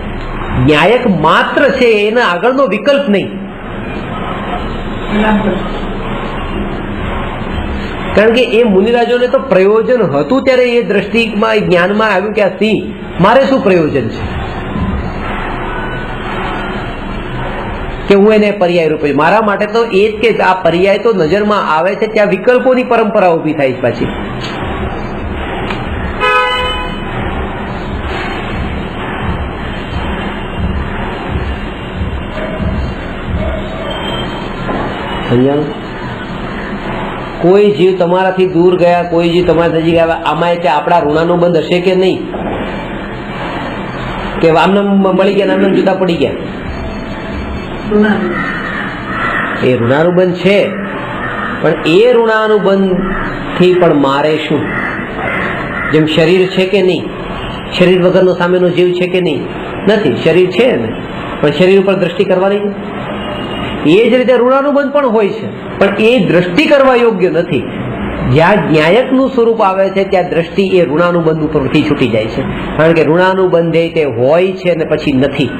ન્યાયક માત્ર છે, એના આગળનો વિકલ્પ નહીં. કારણ કે એ મુનિરાજોને તો પ્રયોજન હતું ત્યારે એ દ્રષ્ટિમાં જ્ઞાનમાં આવ્યું કે આ સિંહ મારે શું પ્રયોજન છે કે હું એને પર્યાય રૂપે, મારા માટે તો એ જ કે આ પર્યાય તો નજરમાં આવે છે, ત્યાં વિકલ્પોની પરંપરા ઉભી થાય છે પાછી. કોઈ જીવ તમારાથી દૂર ગયા, કોઈ જીવ તમારા નજીક આવ્યા, આમાં એટલે આપણા ઋણાનો બંધ હશે કે નહીં? કે આમને મળી ગયા આમને જુદા પડી ગયા? એ ઋણાનુબંધ છે, પણ એ ઋણાનુબંધ થી પણ મારે શું? જેમ શરીર છે કે નહીં, શરીર વગરનો સામેનો જીવ છે કે નહીં? નથી. શરીર છે ને, પણ શરીર ઉપર દ્રષ્ટિ કરવાની. એ જ રીતે ઋણાનુબંધ પણ હોય છે, પણ એ દ્રષ્ટિ કરવા યોગ્ય નથી. જ્યાં ન્યાયકનું સ્વરૂપ આવે છે ત્યાં દ્રષ્ટિ એ ઋણાનુબંધ ઉપરથી છૂટી જાય છે. કારણ કે ઋણાનુબંધ તે હોય છે અને પછી નથી.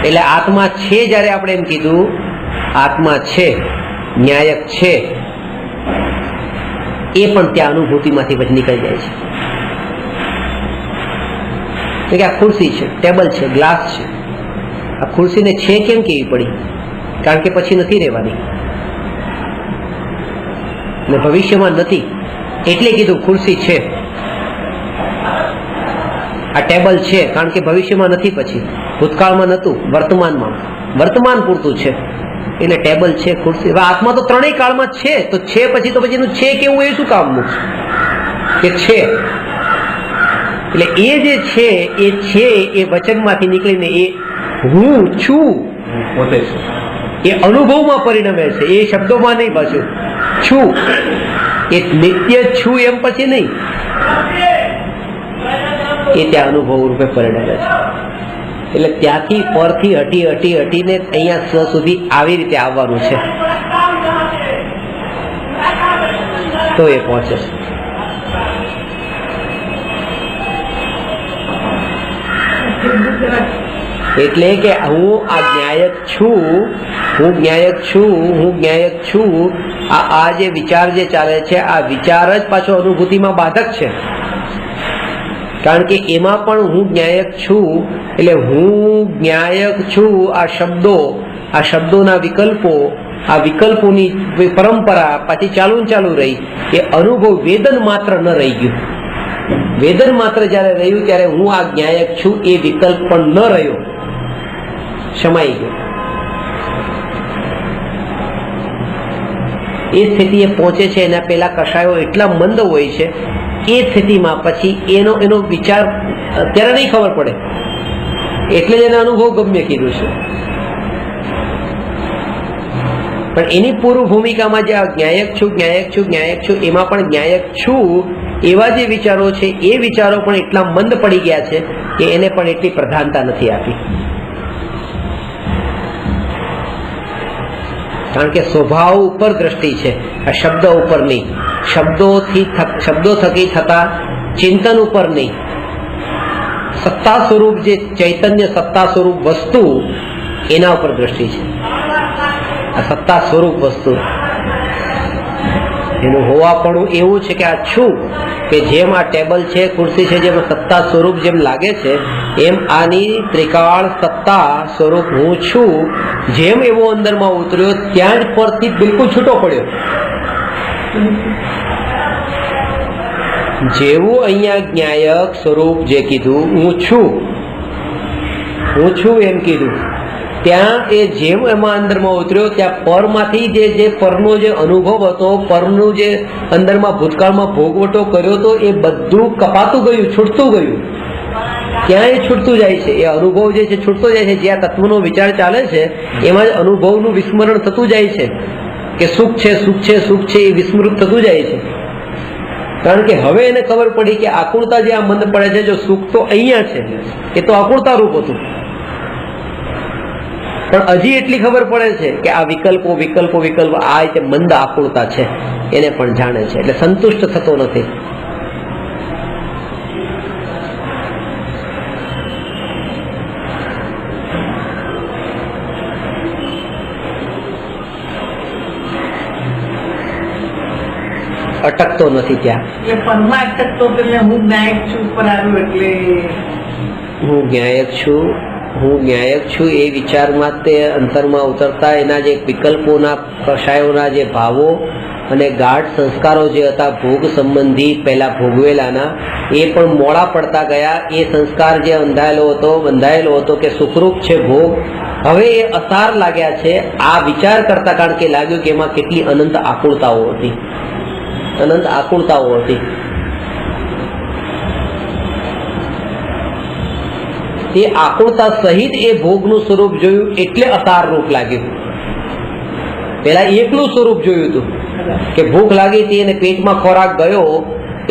એટલે આત્મા છે, જયારે આપણે એમ કીધું આત્મા છે, ન્યાયક છે, એ પણ ત્યાં અનુભૂતિમાંથી પછી નીકળી જાય છે. કે આ ખુરશી છે, ટેબલ છે, ગ્લાસ છે, આ ખુરશીને છે કેમ કેવી પડી? કારણ કે પછી નથી રહેવાની ને ભવિષ્યમાં નથી, એટલે કીધું ખુરશી છે. આ ટેબલ છે કારણ કે ભવિષ્યમાં નથી, પછી ભૂતકાળમાં નહોતું, વર્તમાન પૂરતું છે, એટલે ટેબલ છે, ખુરશી. આત્મા તો ત્રણેય કાળમાં છે, તો છે પછી તો પછીનું છે કેવું એ શું કામનું કે છે? એટલે એ જે છે એ વચનમાંથી નીકળીને એ હું છું પોતે છે, એ અનુભવમાં પરિણમે છે, એ શબ્દોમાં નહીં. પાછું છું એ નિત્ય છું એમ પછી નહીં, એ ત્યાં અનુભવ રૂપે પરિણમે છે. એટલે ત્યાંથી પરથી હટીને અહીંયા સ્વ સુધી આવી રીતે આવવાનું છે, તો એ પહોંચે છે. એટલે કે હું આ જ્ઞાયક છું, હું જ્ઞાયક છું. આ જે વિચાર જે ચાલે છે, આ વિચાર જ પાછો અનુભૂતિમાં બાધક છે. કારણ કે એમાં પણ હું જ્ઞાયક છું, એટલે હું જ્ઞાયક છું. આ શબ્દોના વિકલ્પો, આ વિકલ્પોની પરંપરા પાછી ચાલુ રહી. એ અનુભવ વેદન માત્ર ન રહી ગયું. વેદન માત્ર જયારે રહ્યું ત્યારે હું આ જ્ઞાયક છું એ વિકલ્પ પણ ન રહ્યો, સમાઈ ગયો. એ સ્થિતિએ પહોંચે છે. એના પેલા કષાયો એટલા મંદ હોય છે, એ સ્થિતિમાં પછી એનો વિચાર ત્યારે નહીં ખબર પડે, એટલે જ એને અનુભવ ગમ્ય કીધું છે. પણ એની પૂર્વ ભૂમિકામાં જે જ્ઞાયક છું એમાં પણ જ્ઞાયક છું એવા જે વિચારો છે, એ વિચારો પણ એટલા મંદ પડી ગયા છે કે એને પણ એટલી પ્રધાનતા નથી આપી. કારણ કે સ્વભાવ ઉપર દ્રષ્ટિ છે, આ શબ્દ ઉપર નહીં. શબ્દો થકી થતા ચિંતન ઉપર નહીં. સત્તા સ્વરૂપ જે ચૈતન્ય, સત્તા સ્વરૂપ વસ્તુ, એના ઉપર દ્રષ્ટિ છે. આ સત્તા સ્વરૂપ વસ્તુ એનું હોવાપણું એવું છે કે આ છું, કે જેમ આ ટેબલ છે, ખુરશી છે, જેમ સત્તા સ્વરૂપ જેમ લાગે છે, એમ આની ત્રિકાળ સત્તા સ્વરૂપ હું છું. જેમ એવો અંદરમાં ઉતર્યો ત્યાં જ પરથી બિલકુલ છૂટો પડ્યો. જેવું અહીંયા જ્ઞાયક સ્વરૂપ જે કીધું, હું છું એમ કીધું, ત્યાં એ જેમ એમાં અંદરમાં ઉતર્યો ત્યાં પરમાંથી જે પરનો જે અનુભવ હતો, પરનું જે અંદરમાં ભૂતકાળમાં ભોગવટો કર્યો હતો, એ બધું કપાતું ગયું, છૂટતું ગયું. ત્યાં એ છૂટતું જાય છે. એ અનુભવ જે છે છૂટતો જાય છે. જ્યાં તત્વનો વિચાર ચાલે છે એમાં જ અનુભવનું વિસ્મરણ થતું જાય છે કે સુખ છે એ વિસ્મૃત થતું જાય છે. કારણ કે હવે એને ખબર પડી કે આકુળતા જે આ મંદ પડે છે, જો સુખ તો અહીંયા છે, એ તો આકુળતા રૂપ હતું, પણ હજી એટલી ખબર પડે છે કે આ વિકલ્પો વિકલ્પો વિકલ્પો આ રીતે મંદ આકુળતા છે, એને પણ જાણે છે, એટલે સંતુષ્ટ થતો નથી. અટકતો નથી ત્યાં. એ પરમાં અટકતો એટલે હું નાયક છું પર આવ્યું એટલે હું જ્ઞાયક છું, હું જ્ઞાયક છું એ વિચારમાં તે અંતરમાં ઉતરતા એના જે વિકલ્પોના કષાયોના જે ભાવો અને ગાઢ સંસ્કારો જે હતા ભોગ સંબંધી પહેલા ભોગવેલાના, એ પણ મોડા પડતા ગયા. એ સંસ્કાર જે બંધાયેલો હતો કે સુખરૂપ છે ભોગ, હવે એ અસાર લાગ્યા છે આ વિચાર કરતા, કારણ કે લાગ્યું કે એમાં કેટલી અનંત આકુળતાઓ હતી, અનંત આકુળતાઓ હતી. તે આકુળતા સહિત એ ભોગનું સ્વરૂપ જોયું એટલે અસાર રૂપ લાગ્યું. પેલા એકલું સ્વરૂપ જોયું હતું કે ભૂખ લાગી હતી અને પેટમાં ખોરાક ગયો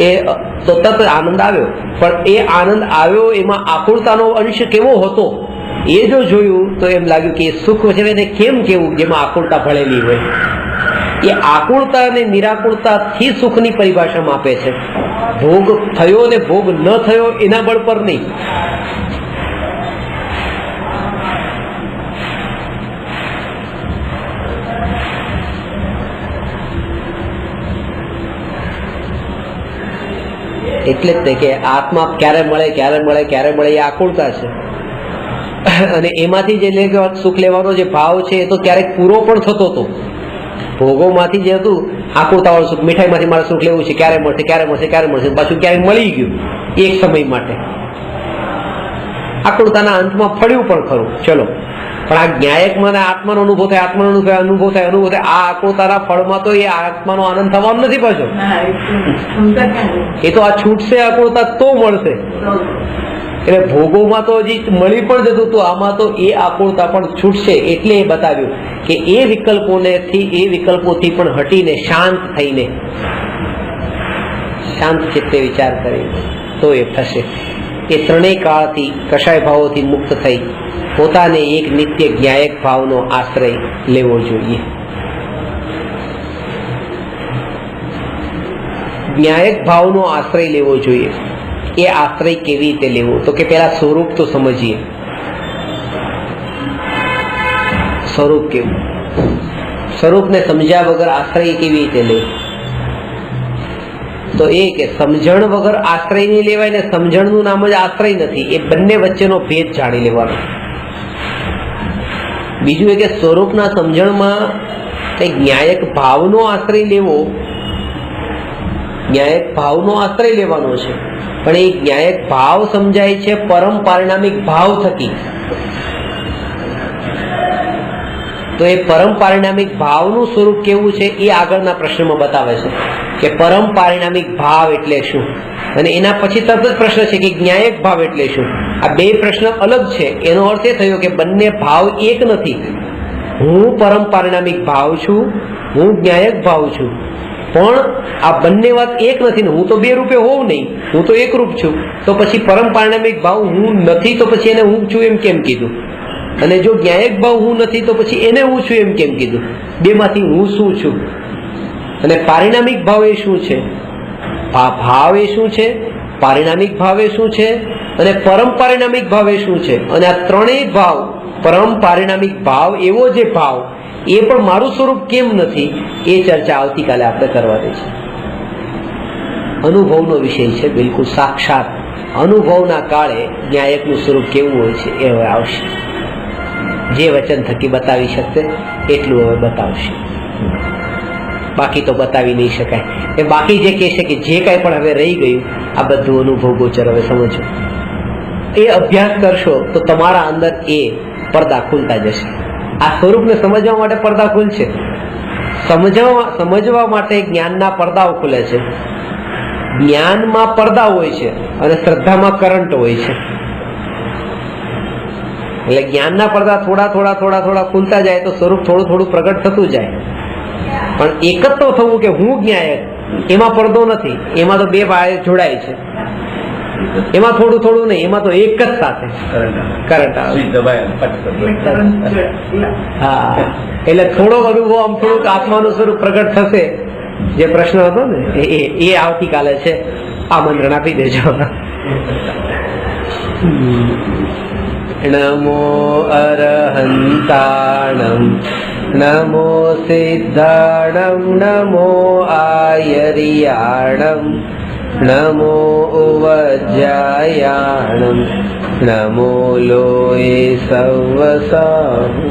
એ તો તરત આનંદ આવ્યો, પણ એ આનંદ આવ્યો એમાં આકુળતાનો અંશ કેવો હતો એ જો જોયું તો એમ લાગ્યું કે સુખ છે એને કેમ કેવું જેમાં આકુળતા ભળેલી હોય. એ આકુળતા અને નિરાકુળતાથી સુખની પરિભાષામાં આપે છે. ભોગ થયો ને ભોગ ન થયો એના બળ પર નહીં. એટલે જ કે આત્મા ક્યારે મળે ક્યારે મળે ક્યારે મળે એ આકુળતા છે, અને એમાંથી જે સુખ લેવાનો જે ભાવ છે એ તો ક્યારેક પૂરો પણ થતો હતો. ભોગોમાંથી જે હતું આકુળતાવાળું સુખ, મીઠાઈમાંથી મારે સુખ લેવું છે, ક્યારે મળશે ક્યારે મળશે ક્યારે મળશે, પાછું ક્યારેક મળી ગયું એક સમય માટે, આકુળતાના અંતમાં ફળ્યું પણ ખરું. ચલો, પણ આ જ્ઞાયકમાં આત્માનો અનુભવ થાય, આત્માનો અનુભવ થાય, આ આકુળતાના ફળમાં તો એ આત્માનો આનંદ થવાનો નથી પાછો. એ તો આ છૂટશે આકુળતા તો મળશે. એટલે ભોગોમાં તો હજી મળી પણ જતું હતું, આમાં તો એ આકુળતા પણ છૂટશે. એટલે એ બતાવ્યું કે એ વિકલ્પોથી પણ હટીને શાંત થઈને, શાંત ચિત્તે વિચાર કરીને તો એ થશે. એ ત્રણેય કાળથી કષાય ભાવોથી મુક્ત થઈ પોતાને એક નિત્ય જ્ઞાયક ભાવનો આશ્રય લેવો જોઈએ. જ્ઞાયક ભાવનો આશ્રય લેવો જોઈએ. એ આશ્રય કેવી રીતે લેવો, તો કે પેલા સ્વરૂપ તો સમજીએ. સ્વરૂપ કેવું, સ્વરૂપને સમજ્યા વગર આશ્રય કેવી રીતે લે? તો એ કે સમજણ વગર આશ્રય નહીં લેવાય, ને સમજણનું નામ જ આશ્રય નથી. એ બંને વચ્ચેનો ભેદ જાણી લેવાનો. બીજું એ કે સ્વરૂપના સમજણમાં જ્ઞાયક ભાવનો આશ્રય લેવો, જ્ઞાયક ભાવનો આશ્રય લેવાનો છે, પણ એ જ્ઞાયક ભાવ સમજાય છે પરમ પારિણામિક ભાવ થકી. તો એ પરમ પારિણામિક ભાવનું સ્વરૂપ કેવું છે એ આગળના પ્રશ્નમાં બતાવે છે કે પરમ પારિણામિક ભાવ એટલે શું, અને એના પછી તરત જ પ્રશ્ન છે કે જ્ઞાયક ભાવ એટલે શું. આ બે પ્રશ્ન અલગ છે. એનો અર્થ એ થયો કે બંને ભાવ એક નથી. હું પરમ પારિણામિક ભાવ છું, હું જ્ઞાયક ભાવ છું, પણ આ બંને વાત એક નથી ને. હું તો બે રૂપે હોઉં નહીં, હું તો એક રૂપ છું. તો પછી પરમ પારિણામિક ભાવ હું નથી, તો પછી એને હું છું એમ કેમ કીધું? અને જો જ્ઞાયક ભાવ હું નથી તો પછી એને હું છું એમ કેમ કીધું? બેમાંથી હું શું છું? અને પારિણામિક ભાવ એ શું છે? ભાવ એ શું છે? પારિણામિક ભાવ એ શું છે? અને પરમ પારિણામિક ભાવ એ શું છે? અને આ ત્રણેય ભાવ, પરમ પારિણામિક ભાવ એવો જે ભાવ એ પણ મારું સ્વરૂપ કેમ નથી, એ ચર્ચા આવતીકાલે આપણે કરવાની છે. અનુભવનો વિષય છે, બિલકુલ સાક્ષાત અનુભવના કાળે જ્ઞાયકનું સ્વરૂપ કેવું હોય છે એ હવે આવશે. જે વચન થકી બતાવી શકશે એટલું હવે બતાવશે, બાકી તો બતાવી નહીં શકાય. એ બાકી જે કહેશે કે જે કાંઈ પણ હવે રહી ગયું આ બધું અનુભવ ગોચર હવે સમજો. એ અભ્યાસ કરશો તો તમારા અંદર એ પડદા ખુલતા જશે. આ સ્વરૂપને સમજવા માટે પડદા ખુલશે. સમજવા માટે જ્ઞાનના પડદાઓ ખુલે છે. જ્ઞાનમાં પડદા હોય છે અને શ્રદ્ધામાં કરંટ હોય છે. એટલે જ્ઞાનના પડદા થોડા થોડા થોડા થોડા ખુલતા જાય તો સ્વરૂપ થોડું થોડું પ્રગટ થતું જાય. પણ એક જ તો થવું કે હું જ્ઞાયક, એમાં પડદો નથી, એમાં તો બે વાયર જોડાય છે, એમાં થોડું થોડું નહીં, એમાં તો એક જ સાથે કરંટ આવે. હા, એટલે થોડોક અનુભવ આમ થોડુંક આત્માનું સ્વરૂપ પ્રગટ થશે. જે પ્રશ્ન હતો ને એ આવતીકાલે છે. આમંત્રણ આપી દેજો. નમો અરહંતાણમ નમો સિદ્ધાણમ નમો આયરિયાણમ નમો ઉવજ્જાયાણમ નમો લોય સવસાહુ.